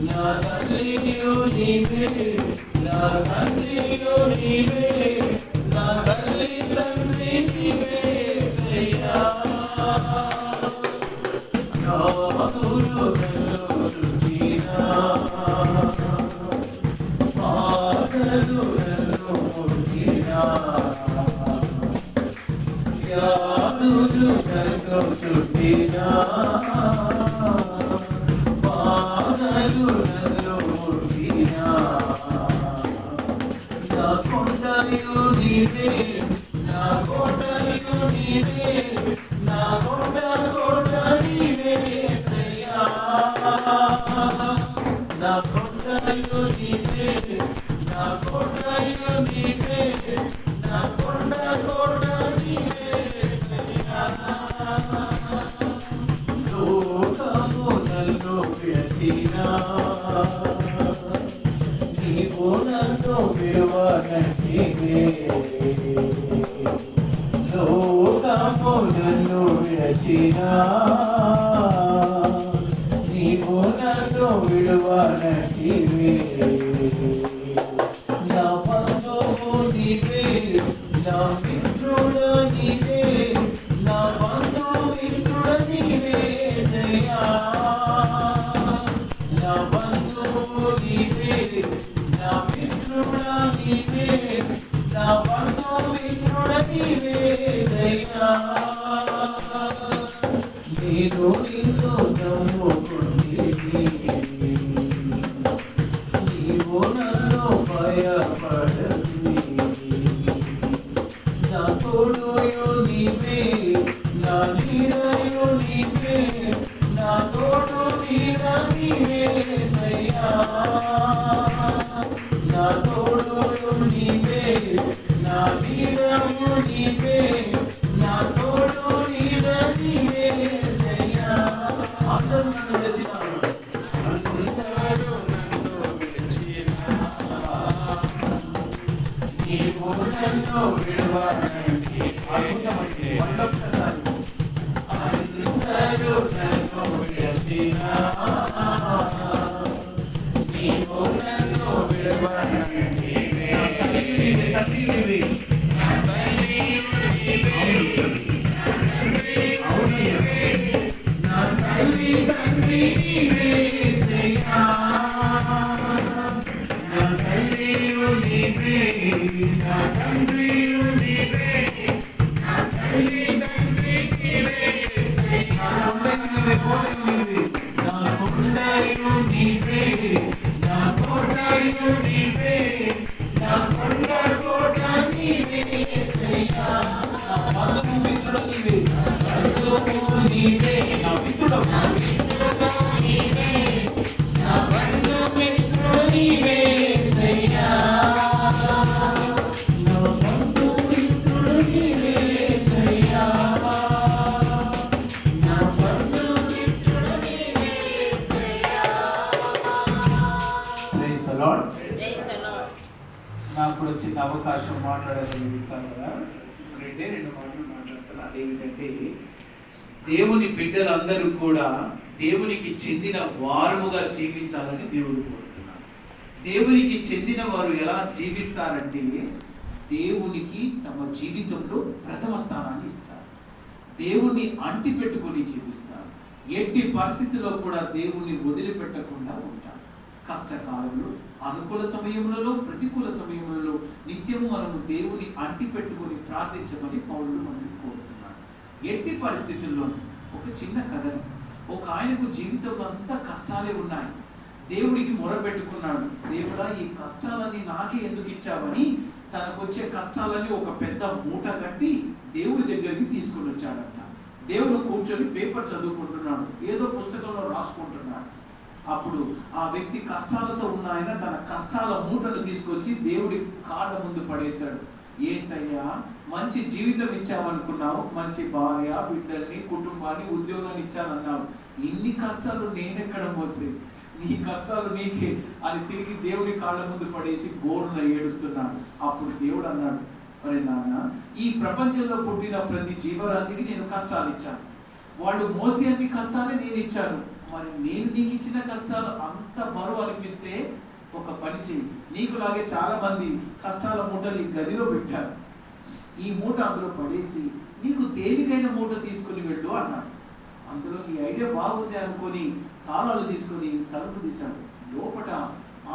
నా తల్లియు నీవే నా తండ్రియు నీవే, నా తల్లి తండ్రి నీవే యేసయ్యా, నాదురు నన్ను చుట్టినా పాదలు నన్ను ముట్టినా, యాదులు నన్ను చుట్టినా పాదలు నన్ను ముట్టినా, నా కొండయు నీవే నా కోటయు నీవే, నా కోట నీవే యేసయ్యా, నా కొండయు నీవే నా కోటయు నీవే, నా కోట నీవే యేసయ్యా, లోకము నన్ను విడిచినా నీవు నన్ను విడవనంటివే, లోకము నన్ను విడిచినా నీవు నన్ను విడవనంటివే, నా బంధువు నీవే నా మిత్రుడు నీవే, నా బంధుమిత్రుడు నీవే యేసయ్యా, నా బంధువు నీవే నా మిత్రుడు నీవే, నా బంధుమిత్రుడు నీవే యేసయ్యా, నేను నిన్ను నమ్ముకుంటిని నీవు నన్ను భయపడని, నా తోడుయు నీవే నా నీడయు నీవే, నా తోడు నీడ నీవే యేసయ్యా, నా తోడుయు నీవే నా నీడయు నీవే, నా తోడు నీడ నీవే యేసయ్యా, అందరూ నన్ను విడిచినారు, అందరూ నన్ను విడిచినా నీవు నన్ను విడవనంటివే, అద్భుతమైంది వండర్ఫుల్. అందరూ నన్ను విడిచినా నీవు నన్ను విడవనంటివే, నా తల్లివి నా తల్లియు నీవే, నా తల్లి తండ్రి నీవే యేసయ్యా, నా తల్లియు నీవే నా తండ్రియు నీవే, నా తల్లి తండ్రి నీవే యేసయ్యా, నా కొండయు నీవే నా కోటయు నీవే, నా కొండ కోట నీవే యేసయ్యా, నా బంధుమిత్రుడు నీవే, బంధువు నీవే నా మిత్రుడు అవకాశం మాట్లాడాలని ఇస్తాను కదా. ఇప్పుడైతే 2 మాటలు మాట్లాడతాను. అదేమిటంటే, దేవుని బిడ్డలందరూ కూడా దేవునికి చెందిన వారముగా జీవించాలని దేవుడు కోరుతున్నాడు. దేవునికి చెందిన వారు ఎలా జీవిస్తారంటే, దేవునికి తమ జీవితంలో ప్రథమ స్థానాన్ని ఇస్తారు. దేవుణ్ణి అంటి పెట్టుకొని జీవిస్తారు. ఎట్టి పరిస్థితుల్లో కూడా దేవుణ్ణి వదిలిపెట్టకుండా ఉంటారు. కష్టకాలంలో, అనుకూల సమయములలో, ప్రతికూల సమయములలో నిత్యము మనము దేవుని అంటి పెట్టుకొని ప్రార్థించమని పౌలుడు మనల్ని కోరుతున్నాడు. ఎట్టి పరిస్థితుల్లో ఒక చిన్న కథను, ఒక ఆయనకు జీవితంలో అంతా కష్టాలే ఉన్నాయి. దేవుడికి మొరపెట్టుకున్నాడు, దేవుడా ఈ కష్టాలన్నీ నాకే ఎందుకు ఇచ్చావని. తనకు వచ్చే కష్టాలని ఒక పెద్ద మూట కట్టి దేవుడి దగ్గరికి తీసుకుని వచ్చాడంట. దేవుడు కూర్చొని పేపర్ చదువుకుంటున్నాడు, ఏదో పుస్తకంలో రాసుకుంటున్నాడు. అప్పుడు ఆ వ్యక్తి కష్టాలతో ఉన్న ఆయన తన కష్టాల మూటను తీసుకొచ్చి దేవుడి కాళ్ళ ముందు పడేశాడు. ఏంటయ్యా, మంచి జీవితం ఇచ్చావనుకున్నావు, మంచి భార్య, బిడ్డల్ని, కుటుంబాన్ని, ఉద్యోగాన్ని ఇచ్చానన్నావు. ఇన్ని కష్టాలు నేనెక్కడ మోసే, నీ కష్టాలు నీకే అని తిరిగి దేవుడి కాళ్ళ ముందు పడేసి బోరున ఏడుస్తున్నాడు. అప్పుడు దేవుడు అన్నాడు, మరి నాన్న, ఈ ప్రపంచంలో పుట్టిన ప్రతి జీవరాశికి నేను కష్టాలు ఇచ్చాను. వాళ్ళు మోసి అన్ని కష్టాలే నేను ఇచ్చాను. మరి నేను నీకు ఇచ్చిన కష్టాలు అంత బరువు అనిపిస్తే ఒక పని చెయ్యి, నీకులాగే చాలా మంది కష్టాల మూటలు ఈ గదిలో పెట్టారు. ఈ మూట అందులో పడేసి నీకు తేలికైన మూట తీసుకుని వెళ్ళు అన్నాడు. అందులో ఈ ఐడియా బాగుంది అనుకొని తాళాలు తీసుకొని తలుపు తీశాడు. లోపల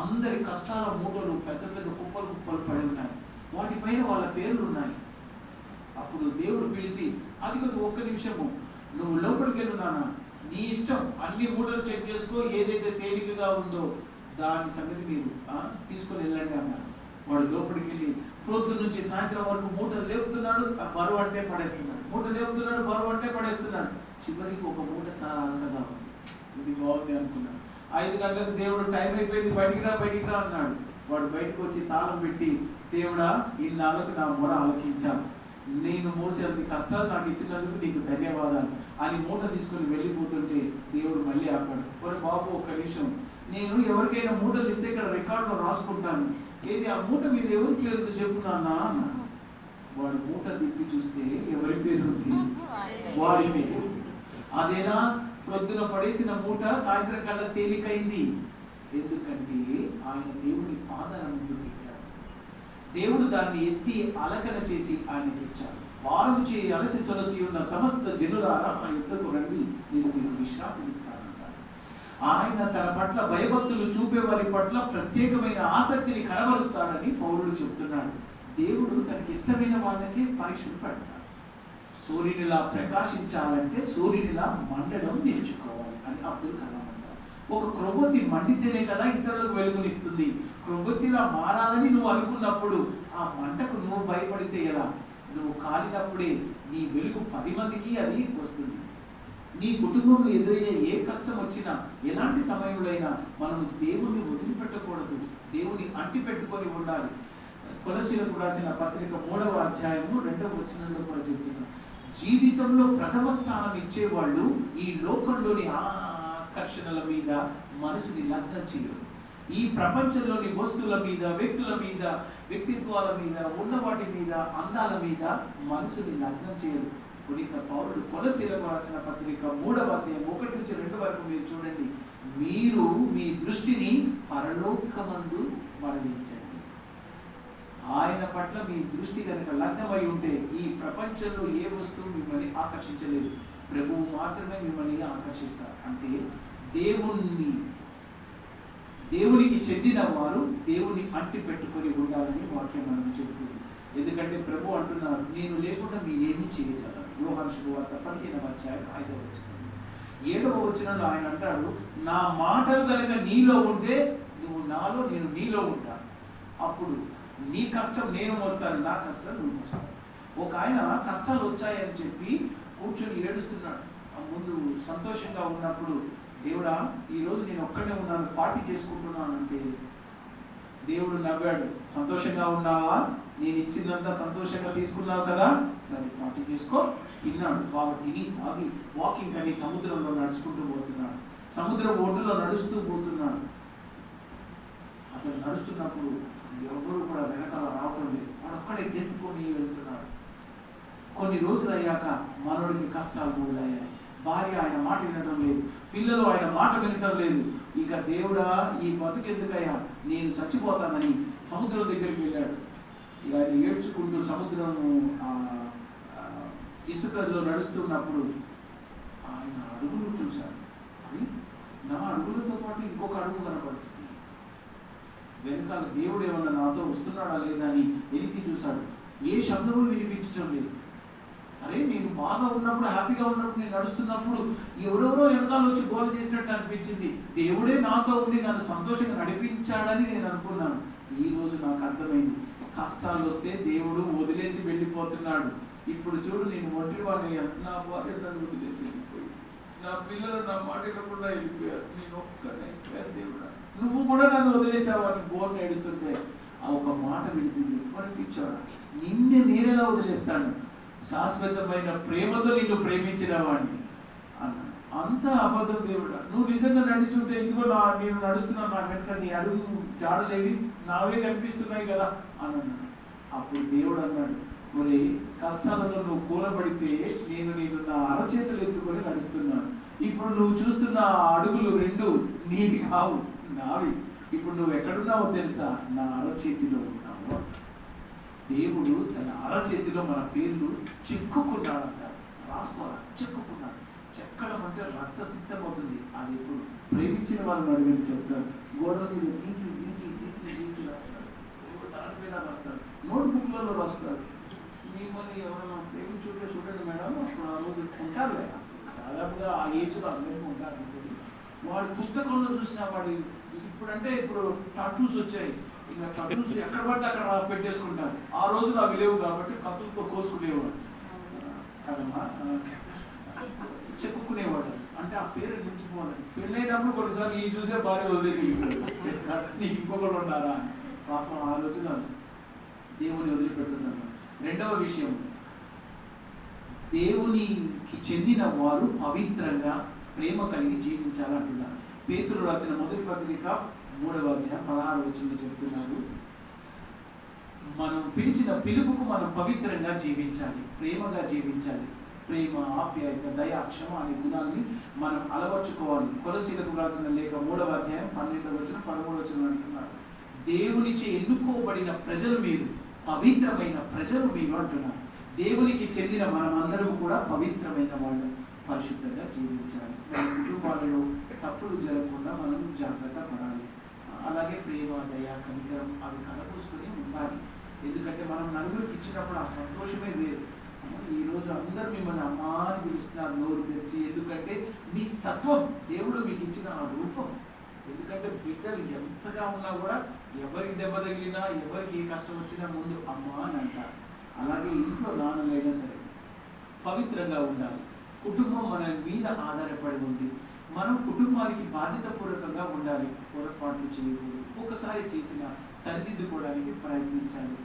అందరి కష్టాల మూటలు పెద్ద పెద్ద కుప్పలు కుప్పలు పడి ఉన్నాయి. వాటిపైన వాళ్ళ పేర్లు ఉన్నాయి. అప్పుడు దేవుడు పిలిచి, అది కొద్ది 1 నిమిషము, నువ్వు లోపలికి వెళ్ళు నాన్న, నీ ఇష్టం, అన్ని మూటలు చెక్ చేసుకో, ఏదైతే తేలికగా ఉందో దాని సంగతి మీరు తీసుకొని వెళ్ళండి అన్నారు. వాడు లోపలికి వెళ్ళి పొద్దు నుంచి సాయంత్రం వరకు మూటలు లేపుతున్నాడు, బరువు అంటే పడేస్తున్నాడు, మూటలు లేపుతున్నాడు, బరువు అంటే పడేస్తున్నాడు. చివరికి ఒక మూట చాలా అలకగా ఉంది. ఇది బాగుంది అనుకున్నాడు. 5 గంటలకు దేవుడు టైం అయిపోయింది, బయటికి రా అన్నాడు. వాడు బయటకు వచ్చి తాళం పెట్టి, దేవుడా ఇన్నాళ్ళకు నా మొర ఆలకించాను, నేను మోసేంత కష్టాలు నాకు ఇచ్చినందుకు నీకు ధన్యవాదాలు అని మూట తీసుకొని వెళ్ళిపోతుంటే దేవుడు మళ్ళీ ఆపాడు. ఒరే బాబు, 1 నిమిషం, నేను ఎవరికైనా మూటలు ఇస్తే ఇక్కడ రికార్డులో రాసుకుంటాను, ఏది ఆ మూట మీద ఎవరి పేరు చెప్పున్నానా అన్నాడు. వాడు మూట తిప్పి చూస్తే ఎవరి పేరు ఉంది? వాడి పేరు. అదేనా ప్రొద్దున పడేసిన మూట సాయంత్రం కల్లా తేలికైంది. ఎందుకంటే ఆయన దేవుని పాదాల ముందు పెట్టాడు. దేవుడు దాన్ని ఎత్తి అలకన చేసి ఆయనకి ఇచ్చాడు. వారం చేయి అలసి సొలసి ఉన్న సమస్త జనులారా ఆ యుద్ధకు రండి, నేను మీకు విశ్రాంతినిస్తానంటాడు. ఆయన తన పట్ల భయభక్తులు చూపే వారి పట్ల ప్రత్యేకమైన ఆసక్తిని కనబరుస్తాడని పౌరులు చెబుతున్నాడు. దేవుడు తనకి ఇష్టమైన వాళ్ళకే పరీక్షలు పెడతాడు. సూర్యునిలా ప్రకాశించాలంటే సూర్యునిలా మండడం నేర్చుకోవాలి అని అబ్దుల్ కలాం అంటారు. ఒక క్రొవ్వొత్తి మండితేనే కదా ఇతరులకు వెలుగునిస్తుంది. క్రొవ్వొత్తిలా మారాలని నువ్వు అనుకున్నప్పుడు ఆ మంటకు నువ్వు భయపడితే ఎలా? నువ్వు కాలినప్పుడే నీ వెలుగు 10 మందికి అది వస్తుంది. నీ కుటుంబంలో ఎదురయ్యే ఏ కష్టం వచ్చినా, ఎలాంటి సమయంలో మనము దేవుణ్ణి వదిలిపెట్టకూడదు, దేవుని అంటి పెట్టుకొని ఉండాలి. కొలసీలకు రాసిన పత్రిక 3వ అధ్యాయము 2వ వచనంలో కూడా చెబుతున్నాం, జీవితంలో ప్రథమ స్థానం ఇచ్చేవాళ్ళు ఈ లోకంలోని ఆకర్షణల మీద మనసుని లగ్నం చేయరు. ఈ ప్రపంచంలోని వస్తువుల మీద, వ్యక్తుల మీద, వ్యక్తిత్వాల మీద, ఉన్న వాటి మీద, అందాల మీద మనసుని లగ్నం చేయరు. పునీత పౌరుడు కొలసీలకు రాసిన పత్రిక 3వ అధ్యాయం 1 నుంచి 2 వరకు మీరు చూడండి, మీరు మీ దృష్టిని పరలోకమందు మరలించండి. ఆయన పట్ల మీ దృష్టి కనుక లగ్నమై ఉంటే ఈ ప్రపంచంలో ఏ వస్తువు మిమ్మల్ని ఆకర్షించలేదు, ప్రభువు మాత్రమే మిమ్మల్ని ఆకర్షిస్తారు. అంటే దేవునికి చెందిన వారు దేవుని అంటి పెట్టుకొని ఉండాలని వాక్యం మనం చెబుతుంది. ఎందుకంటే ప్రభు అంటున్నారు, నేను లేకుండా మీరేమీ చేయగలరు. యోహాను శుభవార్త 15వ అధ్యాయం 5వ వచనం. 7వ వచనంలో ఆయన అంటాడు, నా మాటలు కనుక నీలో ఉంటే నువ్వు నాలో, నేను నీలో ఉంటాను. అప్పుడు నీ కష్టం నేను మోస్తాను, నా కష్టం నువ్వు మోస్తాను. ఒక ఆయన కష్టాలు వచ్చాయని చెప్పి కూర్చొని ఏడుస్తున్నాడు. ముందు సంతోషంగా ఉన్నప్పుడు, దేవుడా ఈరోజు నేను ఒక్కడే ఉన్నాను, పార్టీ చేసుకుంటున్నాను అంటే దేవుడు నవ్వాడు. సంతోషంగా ఉన్నావా? నేను ఇచ్చిందంతా సంతోషంగా తీసుకున్నావు కదా, సరే పార్టీ చేసుకో. తిన్నాడు, బాగా తిని తాగి వాకింగ్ అని సముద్రంలో నడుచుకుంటూ పోతున్నాడు. సముద్రం ఒడ్డులో నడుస్తూ పోతున్నాడు. అతను నడుస్తున్నప్పుడు ఎవరు కూడా వెనకాల రావటం లేదు, వాడు ఒక్కడే గెంతుకొని వెళ్తున్నాడు. కొన్ని రోజులు అయ్యాక మనోడికి కష్టాలు మొదలయ్యాయి. భార్య ఆయన మాట వినటం లేదు, పిల్లలు ఆయన మాట వినటం లేదు. ఇక దేవుడా ఈ బతుకెందుకయ్యా, నేను చచ్చిపోతానని సముద్రం దగ్గరికి వెళ్ళాడు. ఇక ఆయన ఏడ్చుకుంటూ సముద్రం ఇసుకలో నడుస్తున్నప్పుడు ఆయన అడుగులు చూశాడు. అవి నా అడుగులతో పాటు ఇంకొక అడుగు కనపడుతుంది. వెనకాల దేవుడు ఏమన్నా నాతో వస్తున్నాడా లేదా అని వెనక్కి చూశాడు. ఏ శబ్దము వినిపించడం లేదు. అరే నేను బాగా ఉన్నప్పుడు, హ్యాపీగా ఉన్నప్పుడు, నేను నడుస్తున్నప్పుడు ఎవరెవరో వెనకాల వచ్చి గోల చేసినట్టు అనిపించింది. దేవుడే నాతో ఉండి నన్ను సంతోషంగా నడిపించాడని నేను అనుకున్నాను. ఈ రోజు నాకు అర్థమైంది, కష్టాలు వస్తే దేవుడు వదిలేసి వెళ్ళిపోతున్నాడు. ఇప్పుడు చూడు, నేను ఒంటరివాడయ్యా, నా భార్య నన్ను వదిలేసి వెళ్ళిపోయి, నా పిల్లలు నా మాట వినకుండా వెళ్ళిపోయారు, నేను ఒక్కనే దేవుడా నువ్వు కూడా నన్ను వదిలేసావు అని బోర్ని ఏడుస్తుంటే ఆ ఒక మాట వినిపించాడు, నిన్నే నేనెలా వదిలేస్తాను, శాశ్వతమైన ప్రేమతో నిన్ను ప్రేమించిన వాడిని అన్నాడు. అంత అబద్ధం దేవుడా, నువ్వు నిజంగా నడుచుంటే ఇదిగో నేను నడుస్తున్నా, నా వెనక నీ అడుగు జాడలేవి నావే కనిపిస్తున్నాయి కదా అని అన్నాడు. అప్పుడు దేవుడు అన్నాడు, మరి కష్టాలలో నువ్వు కూలబడితే నేను నా అరచేతులు ఎత్తుకొని నడుస్తున్నాను. ఇప్పుడు నువ్వు చూస్తున్న అడుగులు రెండు నీవి కావు, నావి. ఇప్పుడు నువ్వు ఎక్కడున్నావో తెలుసా, నా అరచేతిలో ఉన్నావు. దేవుడు తన అరచేతిలో మన పేర్లు చెక్కుకున్నాడు అంటారు. రాసుకోవాలి, చెక్కుకున్నాడు. చెక్కడం అంటే రక్తసిద్ధం అవుతుంది. అది ఇప్పుడు ప్రేమించిన వాళ్ళని అడిగి చెప్తారు. గోడల మీద గీకి రాస్తారు, దాని మీద రాస్తారు, నోట్బుక్లలో రాస్తారు. మిమ్మల్ని ఎవరైనా ప్రేమించుంటే చూడండి మేడం, అప్పుడు ఆ రోజు ఉంటారు కదా, దాదాపుగా ఆ ఏజ్లో అందరికీ ఉంటారు అనుకోండి. వాడి పుస్తకంలో చూసిన వాడి ఇప్పుడు టాటూస్ వచ్చాయి. ఇంకా టాటూస్ ఎక్కడ పడితే అక్కడ పెట్టేసుకుంటారు. ఆ రోజులు అవి లేవు కాబట్టి కత్తులతో కోసుకునేవాడు కదమ్మా, చెక్కుకునేవాడు. అంటే ఆ పేరు నిలిచిపోవాలి. పెళ్ళైనప్పుడు కొన్నిసార్లు ఈ చూసే భార్య వదిలేసి నీకు ఇంకొకరు ఉన్నారా అని పాపం ఆ రోజున దేవుని వదిలిపెడుతున్నాను. రెండవ విషయం, దేవునికి చెందిన వారు పవిత్రంగా ప్రేమ కలిగి జీవించాలంటున్నారు. పేతురు రాసిన మొదటి పత్రిక 3వ అధ్యాయం 16వ వచనంలో చెప్తున్నారు, మనం పిలిచిన పిలుపుకు మనం పవిత్రంగా జీవించాలి, ప్రేమగా జీవించాలి. ప్రేమ, ఆప్యాయత, దయ, క్షమ అనే గుణాన్ని మనం అలవర్చుకోవాలి. కొలసీలకు రాసిన లేఖ 3వ అధ్యాయం 12వ వచనం 13వ వచనం అంటున్నారు, దేవునిచే ఎన్నుకోబడిన ప్రజలు మీరు, పవిత్రమైన ప్రజలు మీరు అంటున్నారు. దేవునికి చెందిన మనం అందరం కూడా పవిత్రమైన వాళ్ళు, పరిశుద్ధంగా జీవించాలి. మన కుటుంబాలలో తప్పులు జరగకుండా మనం జాగ్రత్త పడాలి. అలాగే ప్రేమ, దయ, కనికరం అవి కనపూసుకొని ఉండాలి. ఎందుకంటే మనం నలుగురికి ఇచ్చినప్పుడు ఆ సంతోషమే వేరు. ఈరోజు అందరూ మిమ్మల్ని అమ్మా అని పిలుస్తున్నారు నోరు తెచ్చి. ఎందుకంటే మీ తత్వం, దేవుడు మీకు ఇచ్చిన ఆ రూపం. ఎందుకంటే బిడ్డలు ఎంతగా ఉన్నా కూడా ఎవరికి దెబ్బ తగిలినా, ఎవరికి ఏ కష్టం వచ్చినా ముందు అమ్మా అని అంటారు. అలాగే ఇంట్లో నాన్నలైనా సరే పవిత్రంగా ఉండాలి. కుటుంబం మన మీద ఆధారపడి ఉంది. మనం కుటుంబానికి బాధ్యతపూర్వకంగా ఉండాలి. పొరపాట్లు చేయకూడదు. ఒకసారి చేసిన సరిదిద్దుకోవడానికి ప్రయత్నించాలి.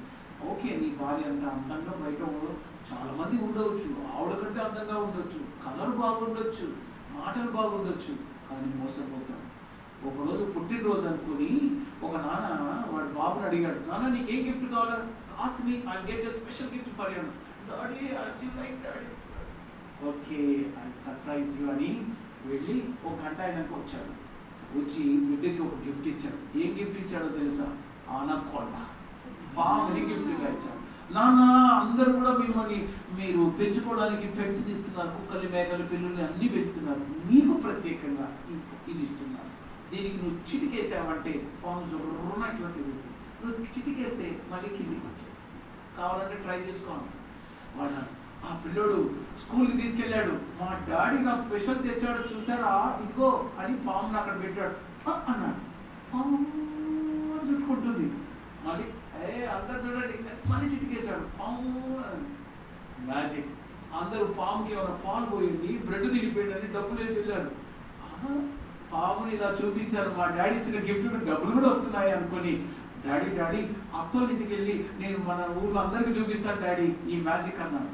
ఓకే, నీ భార్య అంత అందంగా బయట చాలా మంది ఉండవచ్చు, ఆవిడ కంటే అందంగా ఉండొచ్చు, కలర్ బాగుండొచ్చు, మాటలు బాగుండొచ్చు, కానీ మోసపోతాం. ఒకరోజు పుట్టినరోజు అనుకుని ఒక నాన్న వాడి బాబుని అడిగాడు, నాన్న నీకు ఏ గిఫ్ట్ కావాలా, ask me, I get a special gift for you. Daddy as you like daddy, okay I surprise you అని వెళ్ళి ఒక గంట అయినాక వచ్చాడు. వచ్చి బిడ్డకి ఒక గిఫ్ట్ ఇచ్చాడు. ఏం గిఫ్ట్ ఇచ్చాడో తెలుసా? ఆనకొండ పాముని గిఫ్ట్గా ఇచ్చాడు. నాన్న అందరూ కూడా మిమ్మల్ని మీరు పెంచుకోవడానికి పెట్స్ ఇస్తున్నారు, కుక్కల్ని, మేకలు, పిల్లుల్ని అన్నీ పెంచుతున్నారు, మీకు ప్రత్యేకంగా ఇది ఇస్తున్నారు. దీనికి నువ్వు చిటికేసావంటే పాము ఇట్లా తిరుగుతుంది, నువ్వు చిటికేస్తే మళ్ళీ కిందికి వచ్చేస్తుంది, కావాలంటే ట్రై చేసుకోవాలి. వాడు ఆ పిల్లోడు స్కూల్కి తీసుకెళ్ళాడు. మా డాడీ నాకు స్పెషల్ తెచ్చాడు చూసారా, ఇదిగో అని పాముని అక్కడ పెట్టాడు అన్నాడు. పాము చుట్టుకుంటుంది. మళ్ళీ అందరు చూడండి, మళ్ళీ చిటికేశాడు. పాము మ్యాజిక్. అందరూ పాముకి ఏమైనా పాలు పోయింది, బ్రెడ్ తిరిగిపోయిందని డబ్బులు వేసి వెళ్ళారు. పాముని ఇలా చూపించారు. మా డాడీ ఇచ్చిన గిఫ్ట్ డబ్బులు కూడా వస్తున్నాయి అనుకొని డాడీ అత్తోళ్ళ ఇంటికి వెళ్ళి నేను మన ఊళ్ళో అందరికీ చూపిస్తాను డాడీ ఈ మ్యాజిక్ అన్నాను.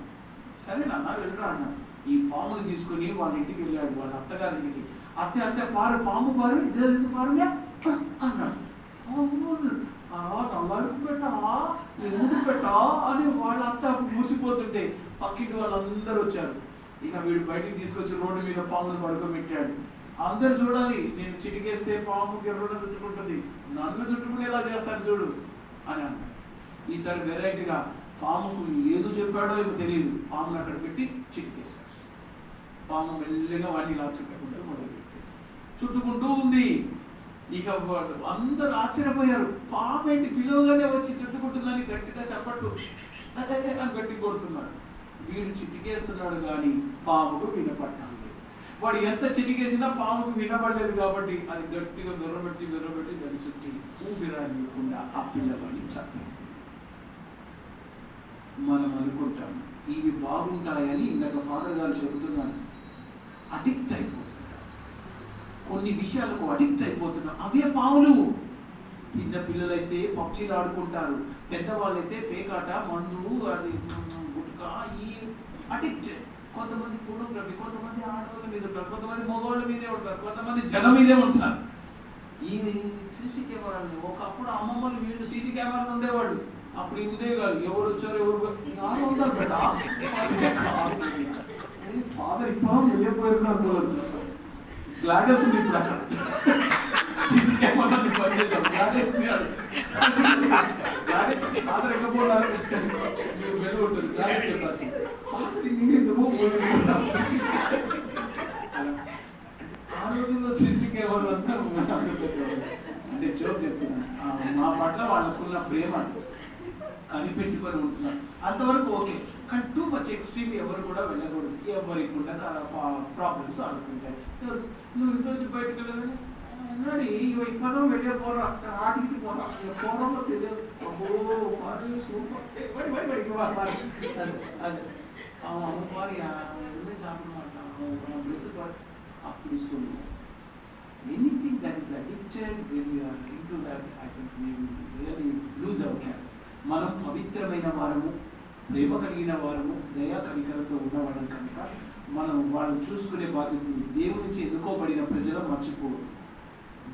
సరే నాన్న వెళ్ళరా అన్నాడు. ఈ పాముని తీసుకుని వాళ్ళ ఇంటికి వెళ్ళాడు, వాళ్ళ అత్తగారింటికి. అత్తే పారు, పాము పారు, ఇదే పారుగా అన్నాడు. నల్లారికి పెట్టా, ఎందుకు పెట్టా అని వాళ్ళంతా మూసిపోతుంటే పక్కింటి వాళ్ళందరూ వచ్చారు. ఇక వీడు బయటికి తీసుకొచ్చి రోడ్డు మీద పాములు పడుకోబెట్టాడు. అందరు చూడాలి, నేను చిటికేస్తే పాము గిర్రలో చుట్టుకుంటుంది, నన్ను చుట్టుకునేలా చేస్తాడు చూడు అని అన్నాడు. ఈసారి వెరైటీగా పాముకు ఏదో చెప్పాడో ఏమో తెలియదు, పామును అక్కడ పెట్టి చిటికేశాడు. పాము మెల్లిగా వాడిని ఇలా చుట్టుకుంటూ మొదలుపెట్టి చుట్టుకుంటూ ఉంది. ఇక అందరూ ఆశ్చర్యపోయారు, పాము ఏంటి పిలువగానే వచ్చి చుట్టుకుంటుందని గట్టిగా చప్పట్లు అని గట్టి కొడుతున్నాడు. వీడు చిటికేస్తున్నాడు కానీ పాముకు వినపడటం లేదు. వాడు ఎంత చిటికేసినా పాముకు వినపడలేదు కాబట్టి అది గట్టిగా దొరబెట్టి దాన్ని చుట్టి ఊపిరానియకుండా ఆ పిల్లవాడిని చంపేసింది. మనం అనుకుంటాం ఇవి బాగుంటాయని, ఇందాక ఫాదర్ గారు చెబుతున్నాను, అడిక్ట్ అయిపోతుంటాం, కొన్ని విషయాలకు అడిక్ట్ అయిపోతున్నాం. అవే పాములు. చిన్న పిల్లలైతే పబ్జీలు ఆడుకుంటారు, పెద్దవాళ్ళైతే పేకాట, మందు, అది గుట్కా, ఈ అడిక్ట్. కొంతమంది ఫోటోగ్రఫీ, కొంతమంది ఆడవాళ్ళ మీద ఉంటారు, కొంతమంది మగవాళ్ళ మీదే ఉంటారు, కొంతమంది జనం మీదే ఉంటారు. ఈ సీసీ కెమెరాలు, ఒకప్పుడు అమ్మమ్మలు వీళ్ళు సీసీ కెమెరాలు ఉండేవాళ్ళు, అప్పుడు ఉండేవి కాదు. ఎవరు వచ్చారు ఎవరు ఫాదర్ ఇప్పుడు వెళ్ళిపోయారు. గ్లాడెస్ ఉంది ఇప్పుడు అక్కడ, సీసీ కెమెరా పనిచేసాం. గ్లాడెస్ ఫాదర్ ఎక్కబోన్నారు వెళ్ళి ఉంటుంది. గ్లాడెస్ చెప్పారు ఫాదర్ ఇంకేందుకు ఆ రోజుల్లో సీసీ కెమెరాలు అంతా అంటే జోక్ చెప్తున్నాను. మా పట్ల వాళ్ళకున్న ప్రేమ కనిపెట్టుకొని ఉంటున్నారు, అంతవరకు ఓకే. కానీ టూ మచ్ ఎక్స్ట్రీమ్ ఎవరు కూడా వెళ్ళకూడదు. ఎవరికి కూడా ప్రాబ్లమ్స్ ఆడుకుంటాయి. నువ్వు ఇంట్లో నుంచి బయటకు వెళ్ళాలని అన్నాడు, ఈ పదం వెళ్ళే పోరా, ఆటికి పోరా, పోవడంలో తెలియదు. అబ్బో సూపర్ అదే అమ్మవారి సాப்பிடமாட்டா డ్రెస్ అప్పుడు ఇస్తుంది. Anything that is addicted, when we are into that, I think we will really lose our character. మనం పవిత్రమైన వారము, ప్రేమ కలిగిన వారము, దయా కనికరంతో ఉన్నవాళ్ళం కనుక మనం వాళ్ళు చూసుకునే బాధ్యత ఉంది. దేవుడి నుంచి ఎన్నుకోబడిన ప్రజలను మర్చిపోవద్దు.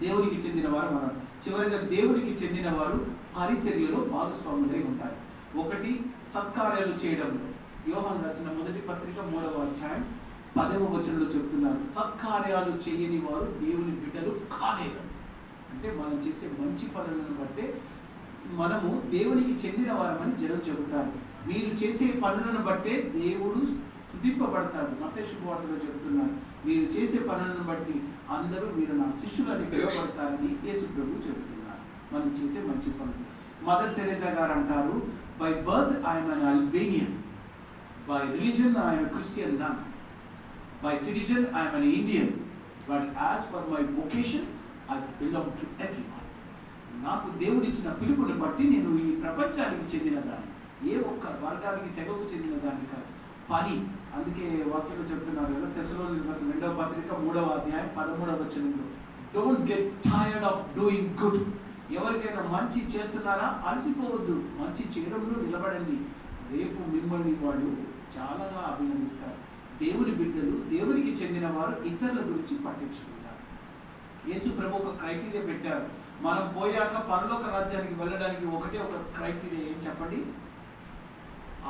దేవునికి చెందిన వారు మనం. చివరిగా దేవునికి చెందిన వారు పరిచర్యలో భాగస్వాములై ఉంటారు. ఒకటి, సత్కార్యాలు చేయడంలో. యోహాను రాసిన మొదటి పత్రిక 3వ అధ్యాయం 10వ వచనంలో చెప్తున్నారు, సత్కార్యాలు చేయని వారు దేవుని బిడ్డలు కాలేరు. అంటే మనం చేసే మంచి పనులను బట్టే మనము దేవునికి చెందిన వారమని జనం చెబుతారు. మీరు చేసే పనులను బట్టే దేవుడు స్తుతింపబడతాడు. మత్తయి శుభవార్తలో చెబుతున్నారు, మీరు చేసే పనులను బట్టి అందరూ మీరు నా శిష్యులని పిలువబడతారని యేసు ప్రభు చెబుతున్నారు. మనం చేసే మంచి పనులు. మదర్ తెరేసా గారు అంటారు, by birth I'm an Albanian, by religion I'm a Christian nun, by citizen I am an Indian, but as for my vocation I belong to everyone. నాకు దేవుడు ఇచ్చిన పిలుపుని బట్టి నేను ఈ ప్రపంచానికి చెందిన దాన్ని, ఏ ఒక్క వర్గానికి తెగకు చెందిన దాన్ని కాదు. పని, అందుకే వాక్యంలో చెప్తున్నారు కదా, తెస్సలోనికీయులకు రాసిన 2వ పత్రిక 3వ అధ్యాయం 13వ వచనంలో, don't get tired of doing good. ఎవరికైనా మంచి చేస్తున్నారా, అలసిపోవద్దు, మంచి చేయడంలో నిలబడండి. రేపు మిమ్మల్ని వాళ్ళు చాలా అభినందిస్తారు. దేవుని బిడ్డలు, దేవునికి చెందిన వారు ఇతరుల గురించి పట్టించుకుంటారు. యేసు ప్రభు ఒక క్రైటీరియా పెట్టారు. మనం పోయాక పరలోక రాజ్యానికి వెళ్ళడానికి ఒకటే ఒక క్రైటీరియా, ఏం చెప్పండి?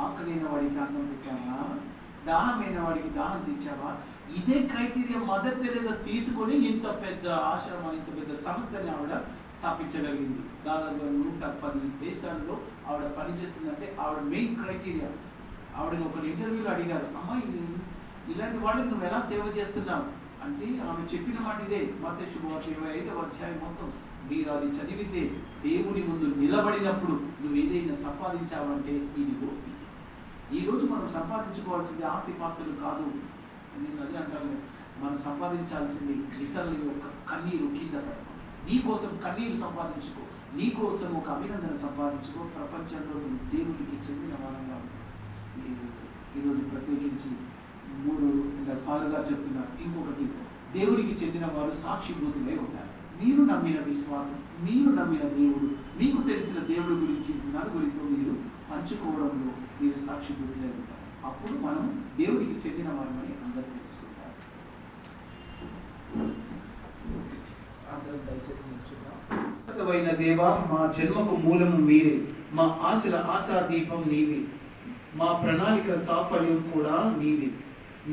ఆకలిన వాడికి అన్నం పెట్టావా, దాహమైన వాడికి దాహం తెచ్చావా? ఇదే క్రైటీరియా మదర్ తెరేసా తీసుకొని ఇంత పెద్ద ఆశ్రమం, ఇంత పెద్ద సంస్థని ఆవిడ స్థాపించగలిగింది. దాదాపు 110 దేశాల్లో ఆవిడ పనిచేస్తుందంటే ఆవిడ మెయిన్ క్రైటీరియా. ఆవిడని ఒక ఇంటర్వ్యూలో అడిగారు, అమ్మ ఇలాంటి వాళ్ళకి నువ్వు ఎలా సేవ చేస్తున్నావు అంటే ఆమె చెప్పిన మాట ఇదే. మత్తయి శుభవార్త 25వ అధ్యాయం మొత్తం మీరు అది చదివితే, దేవుని ముందు నిలబడినప్పుడు నువ్వు ఏదైనా సంపాదించావంటే ఇదిగో ఇది. ఈరోజు మనం సంపాదించుకోవాల్సింది ఆస్తిపాస్తులు కాదు. నేను అదే అంటాను, మనం సంపాదించాల్సింది ఇతరుల యొక్క కన్నీరు కింద పడకు. నీ కోసం కన్నీరు సంపాదించుకో, నీ కోసం ఒక అభినందన సంపాదించుకో. ప్రపంచంలో దేవునికి చెందిన వారంగా ఈరోజు ప్రత్యేకించి 3 ఫాదర్ గారు చెప్తున్నారు. ఇంకొకటి, దేవుడికి చెందిన వారు సాక్షిభూతులై ఉంటారు. మీరు నమ్మిన విశ్వాసం, మీరు నమ్మిన దేవుడు, మీకు తెలిసిన దేవుడి గురించి నలుగురితో మీరు పంచుకోవడంలో మీరు సాక్షిభూతులై ఉంటారు. అప్పుడు మనం దేవుడికి చెందిన వారమని అందరూ తెలుసుకుంటారు. అందరం దయచేసి నిల్చున్నాం. సృష్టికర్తవైన దేవా, మా జన్మకు మూలము మీరే, మా ఆశల ఆశాదీపం నీవే, మా ప్రణాళికల సాఫల్యం కూడా నీవే.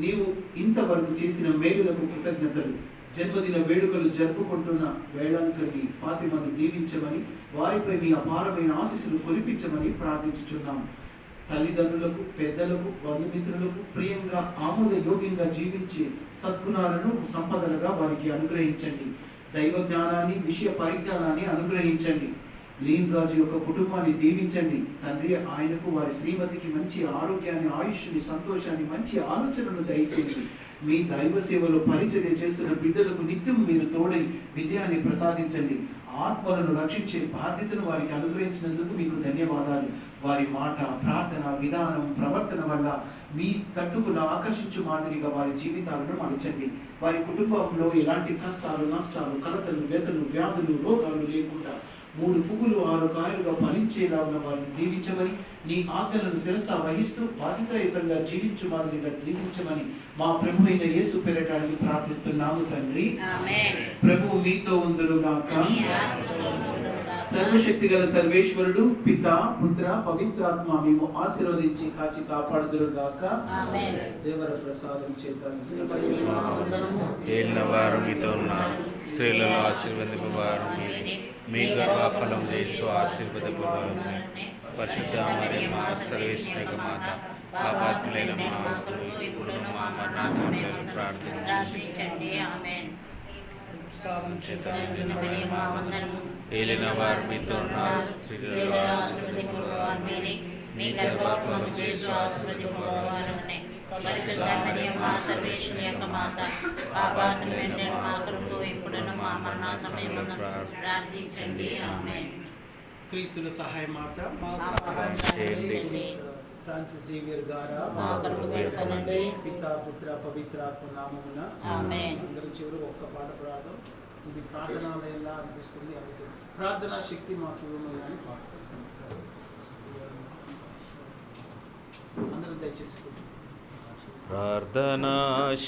నీవు ఇంతవరకు చేసిన మేలులకు కృతజ్ఞతలు. జన్మదిన వేడుకలు జరుపుకుంటున్న వేళాంకని ఫాతిమాను దీవించమని, వారిపై మీ అపారమైన ఆశీస్సులు కురిపించమని ప్రార్థించుచున్నాము. తల్లిదండ్రులకు, పెద్దలకు, బంధుమిత్రులకు ప్రియంగా ఆమోదయోగ్యంగా జీవించే సద్గుణాలను సంపదలుగా వారికి అనుగ్రహించండి. దైవ జ్ఞానాన్ని, విషయ పరిజ్ఞానాన్ని అనుగ్రహించండి. లీన్ రాజు యొక్క కుటుంబాన్ని దీవించండి. తండ్రి, ఆయనకు వారి శ్రీమతికి మంచి ఆరోగ్యాన్ని, ఆయుష్ని, సంతోషాన్ని, మంచి ఆలోచనను దయచేయండి. మీ దైవ సేవలో పరిచర్య చేస్తున్న బిడ్డలకు నిత్యం మీరు తోడై విజయాన్ని ప్రసాదించండి. ఆత్మలను రక్షించే బాధ్యతను వారికి అనుగ్రహించినందుకు మీకు ధన్యవాదాలు. వారి మాట, ప్రార్థన, విధానం, ప్రవర్తన వల్ల మీ తట్టుకున్న ఆకర్షించు మాదిరిగా వారి జీవితాలను మలచండి. వారి కుటుంబంలో ఎలాంటి కష్టాలు, నష్టాలు, కలతలు, వ్యతలు, వ్యాధులు, రోగాలు లేకుండా 3 పువ్వులు 6 కాయలుగా ఫలించేలా ఉన్న వారిని దీవించమని, నీ ఆజ్ఞలను శిరస వహిస్తూ బాధ్యతాయుతంగా జీవించు మాదిరిగా దీవించమని మా ప్రభు అయిన యేసు పేరిట అడిగి ప్రార్థిస్తున్నాము తండ్రి. ప్రభు మీతో ఉందురుగాక. సర్వశక్తి గల సర్వేశ్వరుడు పిత, పుత్ర, పవిత్రాత్మ మేము ఆశీర్వదించి కాచి కాపాడుదురుగాక. దేవర ప్రసాదం చేత ఏలినవారు మీతో ఉన్నారు, స్త్రీలలో ఆశీర్వదింపవారు మీరే, మీ గర్భఫలం యేసు ఆశీర్వదింపవారు మీరే. పరిశుద్ధ మరియమ్మ సర్వేశ్వరి మాత, పాపాత్ములైన మా కొరకు ఇప్పుడు మా మరణ సమయంలో ప్రార్థించండి. ఆమేన్. ఏలిన వారు మీతో ఉన్నారు, స్త్రీలలో ఆశీర్వదింపబడినవారు మీరే, మీ గర్భఫలం యేసు ఆశీర్వదింపబడినవారు మీరే. పరిశుద్ధ మరియమ్మ సర్వేశ్వరి యొక్క మాత, పాపాత్ములైన మా కొరకు ఇప్పుడు మా మరణ సమయంలో ప్రార్థించండి. ఆమేన్. క్రీస్తుల సహాయ మాత చేయండి. ఫ్రాన్సిస్ జేవియర్ గారా మా కొరకు వేడుకొనండి. పిత, పుత్ర, పవిత్రాత్మ నామమున ఆమేన్. అందరూ చివరి ఒక్క పాట ప్రార్థన. ఇది ప్రార్థనాలయంలా అనిపిస్తుంది, అందుకే ప్రార్థనా శక్తి మాకు ఇవ్వమని అని పాడుతున్నాం. అందరం దయచేసి ప్రార్థనా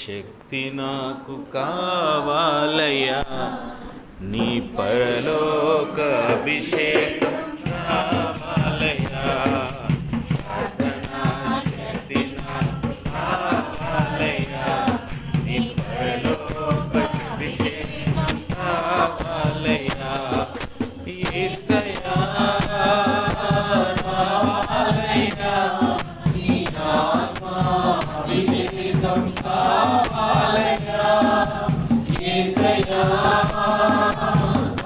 శక్తి నాకు కావాలయ్యా, నీ పరలోక అభిషేకం కావాలయ్యా. ప్రార్థనా శక్తి నాకు కావాలయ్యా, నీ పరలోక అభిషేకం కావాలయ్యా. యేసయ్యా కావాలయ్యా, నీ ఆత్మ అభిషేకం కావాలయ్యా. యేసయ్యా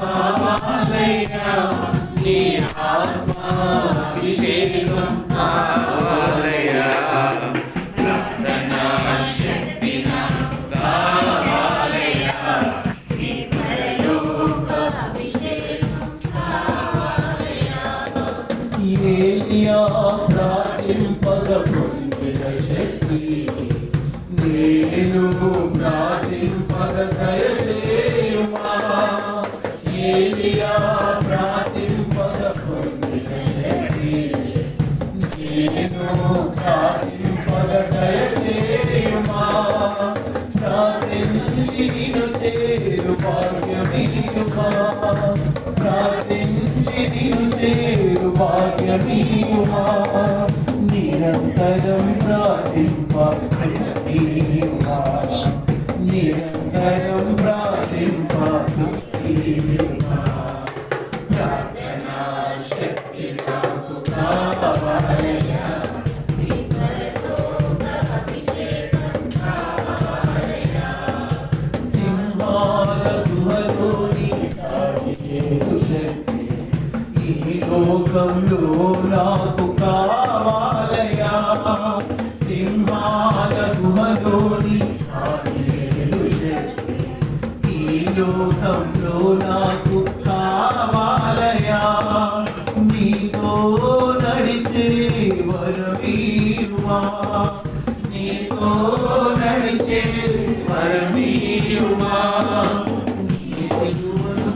కావాలయ్యా, నీ ఆత్మ అభిషేకం కావాలయ్యా. ప్రార్థనా శక్తి నాకు కావాలయ్యా, నీ పరలోక అభిషేకం కావాలయ్యా. ఏలియా ప్రార్థింపగ పొందిన శక్తి, నేను ప్రార్థింపగ దయచేయుమా. ఏలియా ప్రార్థింపగ పొందిన శక్తి, నేను ప్రార్థింపగ దయచేయుమా. ప్రార్థించి నిన్ను చేరు భాగ్యమీయుమా. ప్రార్థించి నిన్ను చేరు భాగ్యమీయుమా. నిరంతరం ప్రార్థింపీయుమా. నిరంతరం ప్రార్థింపీయుమా. ప్రార్థనా శక్తి నాకు కావాలయ్యా, నీ పరలోక అభిషేకం కావాలయ్యా. సింహాల గుహలోని దాచేరు శక్తి ఈ లోకంలో నాకు కావాలయ్యా. సింహాల గుహలోని దాచేరు శక్తి ఈ లోకంలో నాకు కావాలయ్యా. నీతో నడిచే వరమీయుమా. నీతో నడిచే వరమీయుమా. నీ సిలువను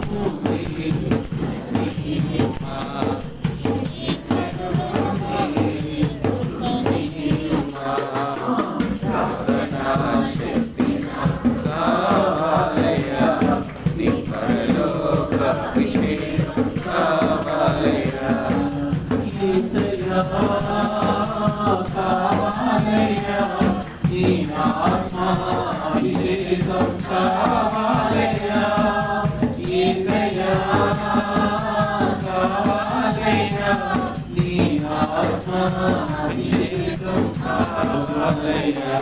ప్రార్థనా శక్తి కావాలయ్యా, నీ పరలోక అభిషేకం యేసయ్యా కావాలయ్యా నీ ఆత్మ అభిషేకం కావాలయ్యా యేసయ్యా కావాలయ్యా నీ ఆత్మ అభిషేకం కావాలయ్యా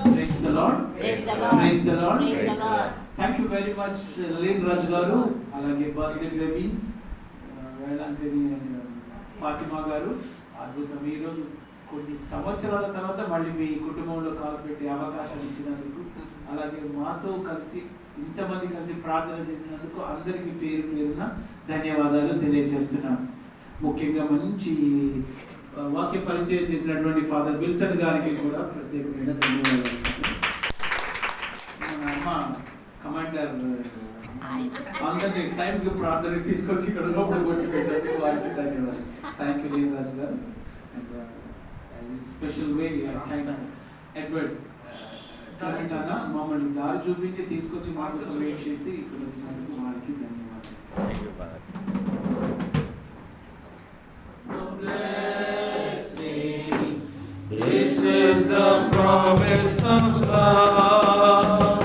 Praise the Lord. Praise the Lord. Thank you very much, Lynn Raj garu, alage birthday babies, వేలాంకరి Fatima గారు. అద్భుతం. ఈరోజు కొన్ని సంవత్సరాల తర్వాత మళ్ళీ మీ కుటుంబంలో కాలు పెట్టే అవకాశం ఇచ్చినందుకు, అలాగే మాతో కలిసి ఇంతమంది కలిసి ప్రార్థన చేసినందుకు అందరికీ పేరు పేరున ధన్యవాదాలు తెలియజేస్తున్నాను. ముఖ్యంగా మంచి వాక్య పరిచయం చేసినటువంటి ఫాదర్ విల్సన్ గారికి కూడా ప్రత్యేకమైన ధన్యవాదాలు. మన అమ్మ కమాండర్ అందరినీ టైంకి ప్రార్థనకి తీసుకొచ్చి ఇక్కడ లోపలికి వచ్చి పెట్టారు. వారికి ధన్యవాదాలు. థ్యాంక్ యూ లీనరాజ్ గారు. Special way thank Edward Clement అన్న మమ్మల్ని దారి చూపించి తీసుకొచ్చి మా కోసం వెయిట్ చేసి ఇక్కడ వచ్చినందుకు వారికి ధన్యవాదాలు. This is the promise of love.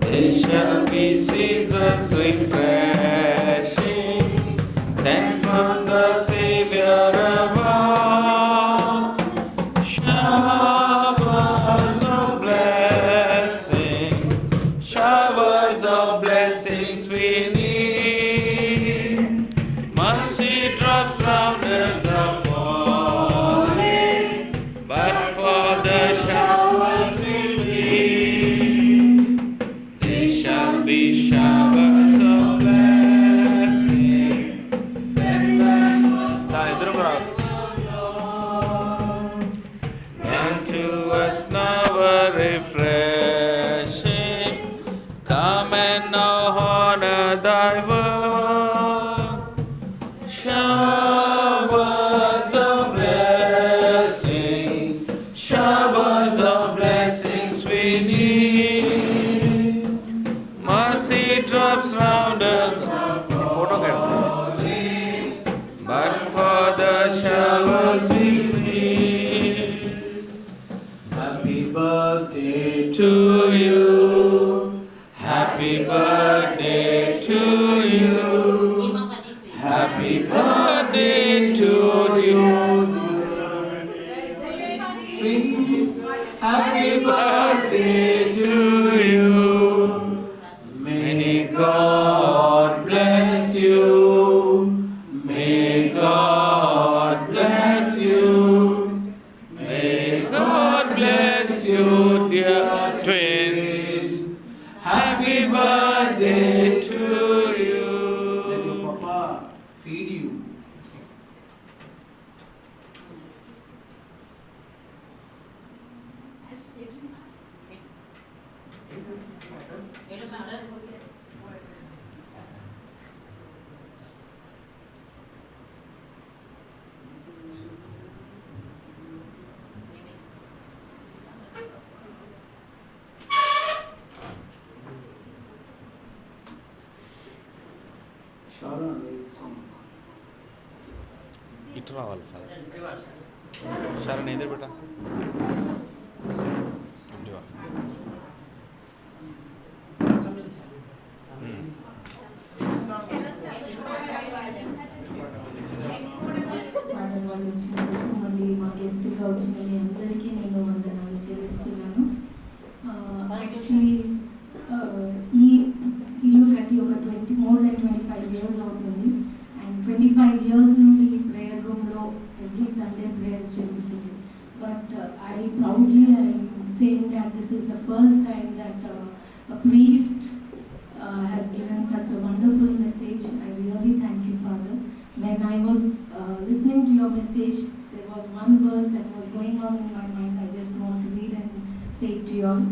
There shall be seasons refreshing, sent from the Savior above. Showers of blessing, showers of blessings we need. Mercy drops round us are falling, but for the showers we need, there shall be showers of blessing. Send them unto us now a refreshing. Come and now honor thy word. Showers of blessing, showers of blessings we need. Mercy drops round us, but for the showers we need. Happy birthday to you, happy birthday to you, happy birthday to you. Please, happy birthday to you. May God bless you. May God bless you. May God bless you, dear twins. Happy birthday to you. Let your papa feed you. ఇటు రావాలి ఫాదర్. సరే నేను ఎదురు పెట్టా. వాళ్ళు వచ్చినందుకు మళ్ళీ మా గెస్ట్గా వచ్చిన మీ అందరికీ నేను వందనాలు చెల్లిస్తున్నాను. యాక్చువల్లీ ఈ ఇల్లు కట్టి ఒక more than 25 years అవుతుంది. అండ్ 25 years నుండి ఈ ప్రేయర్ రూమ్లో ఎవ్రీ సండే ప్రేయర్స్ జరుగుతుంది. But I proudly I'm saying that this is the first time that a priest has given such a wonderful message. I really thank you, Father. When I was listening to your message, there was one verse that was going on in my mind. I just want to read and say it to you all.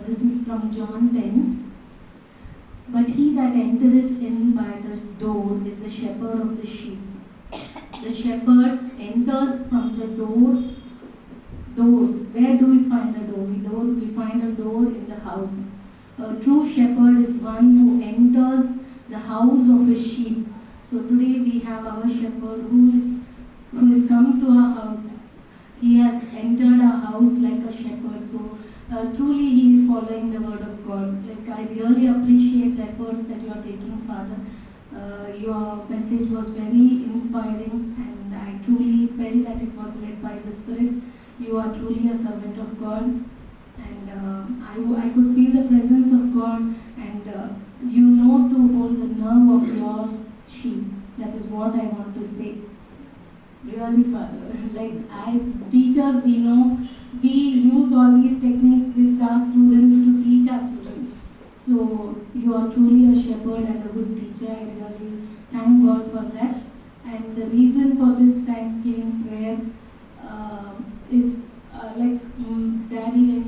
This is from John 10. But he that entereth in by the door is the shepherd of the sheep. The shepherd enters from the door. Where do we find a door? We find a door in the house. A true shepherd is one who enters the house of his sheep. So today we have our shepherd who is come to our house. He has entered our house like a shepherd. So truly he is following the word of God. Like, I really appreciate the efforts that you are taking, Father. Your message was very inspiring, and I truly felt that it was led by the Spirit. You are truly a servant of God, and I could feel the presence of God, and you know to hold the nerve of your sheep. That is what I want to say. Really, Father, like as teachers, we know we use all these techniques with our students to teach our children. So you are truly a shepherd and a good teacher. I really thank God for that. And the reason for this Thanksgiving prayer is Daddy,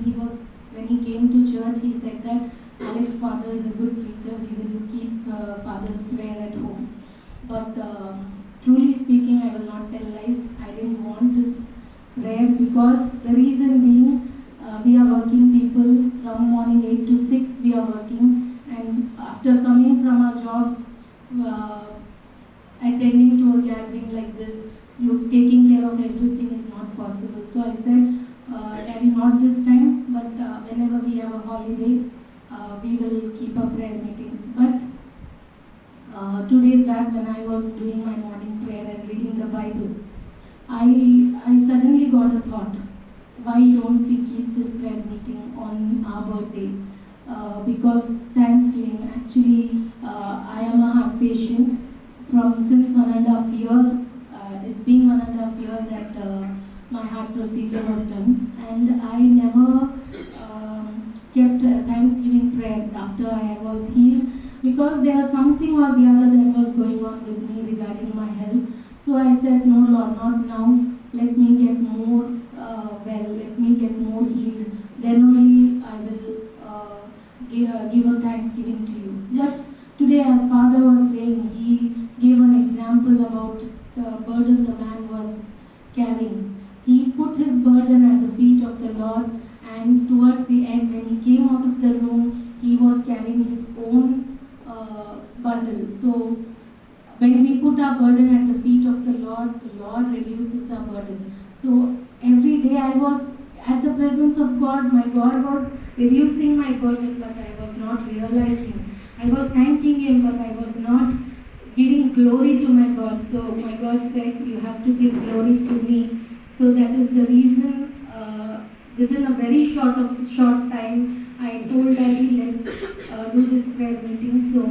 when he came to church, he said that Alex's father is a good preacher. We will keep father's prayer at home. But truly speaking, I will not tell lies. I didn't want this prayer because the reason being, we are working people from morning 8 to 6. We are working, and after coming from our jobs, attending to a gathering like this, taking care of everything is not possible. So I said, Daddy, not this time, but whenever we have a holiday, we will keep a prayer meeting. But 2 days back, when I was doing my morning prayer and reading the Bible, I suddenly got a thought. Why don't we keep this prayer meeting on our birthday? Because Thanksgiving, actually, I am a heart patient since 1.5 years. It's been 1.5 years that my heart procedure was done, and I never kept a Thanksgiving prayer after I was healed, because there was something or the other that was going on with me regarding my health. So I said, no Lord, not now. Let me get more let me get more healed. Then only I will give a thanksgiving to you. But today, as Father was saying, he gave an example about the burden the man was carrying. He put his burden at the feet of the Lord, and towards the end, when he came out of the room, he was carrying his own bundle. So when we put our burden at the feet of the Lord reduces our burden. So every day I was at the presence of God. My God was reducing my burden, but I was not realizing. I was thanking Him, but I was not giving glory to my God. So my God said, you have to give glory to me. So that is the reason, within a very short time, I told Daddy, let's do this prayer meeting. So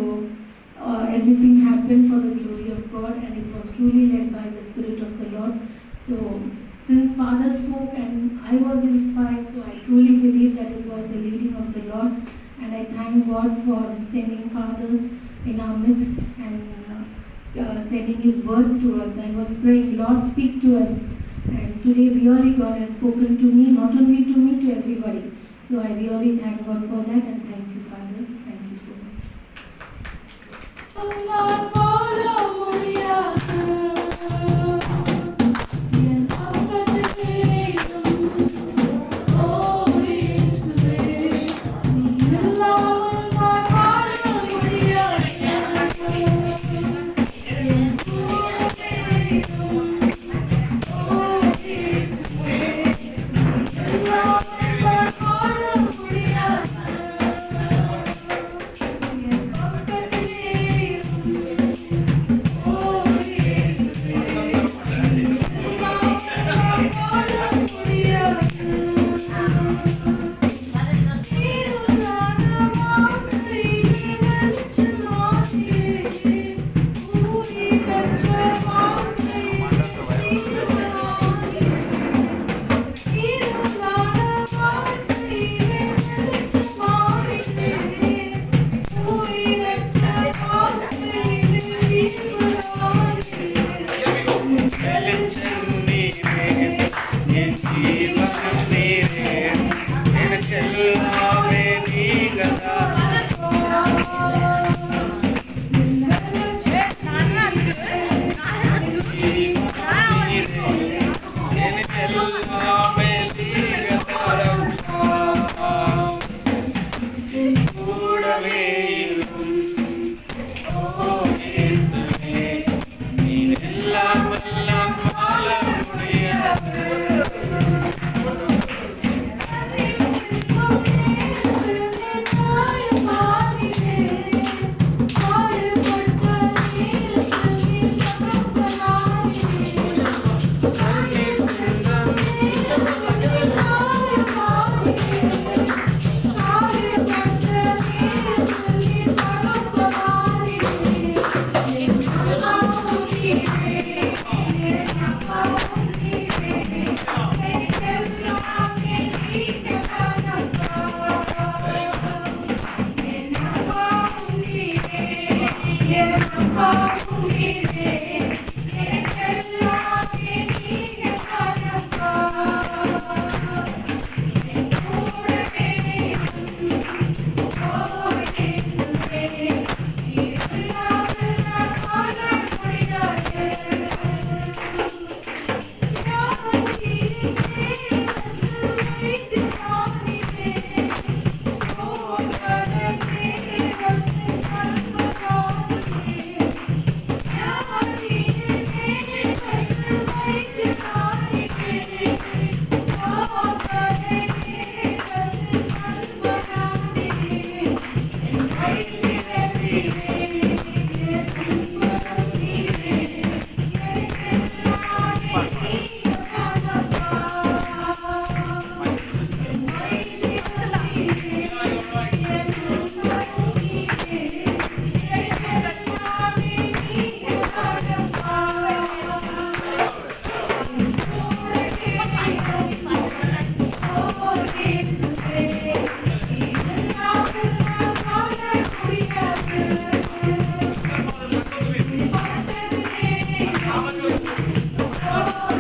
everything happened for the glory of God, and it was truly led by the Spirit of the Lord. So since Father spoke and I was inspired, so I truly believe that it was the leading of the Lord, and I thank God for sending fathers in our midst and sending His word to us. I was praying, Lord, speak to us. And today really God has spoken to me, not only to me, to everybody. So I really thank God for that, and thank you, fathers. Thank you so जीवन मेरे चल Oh,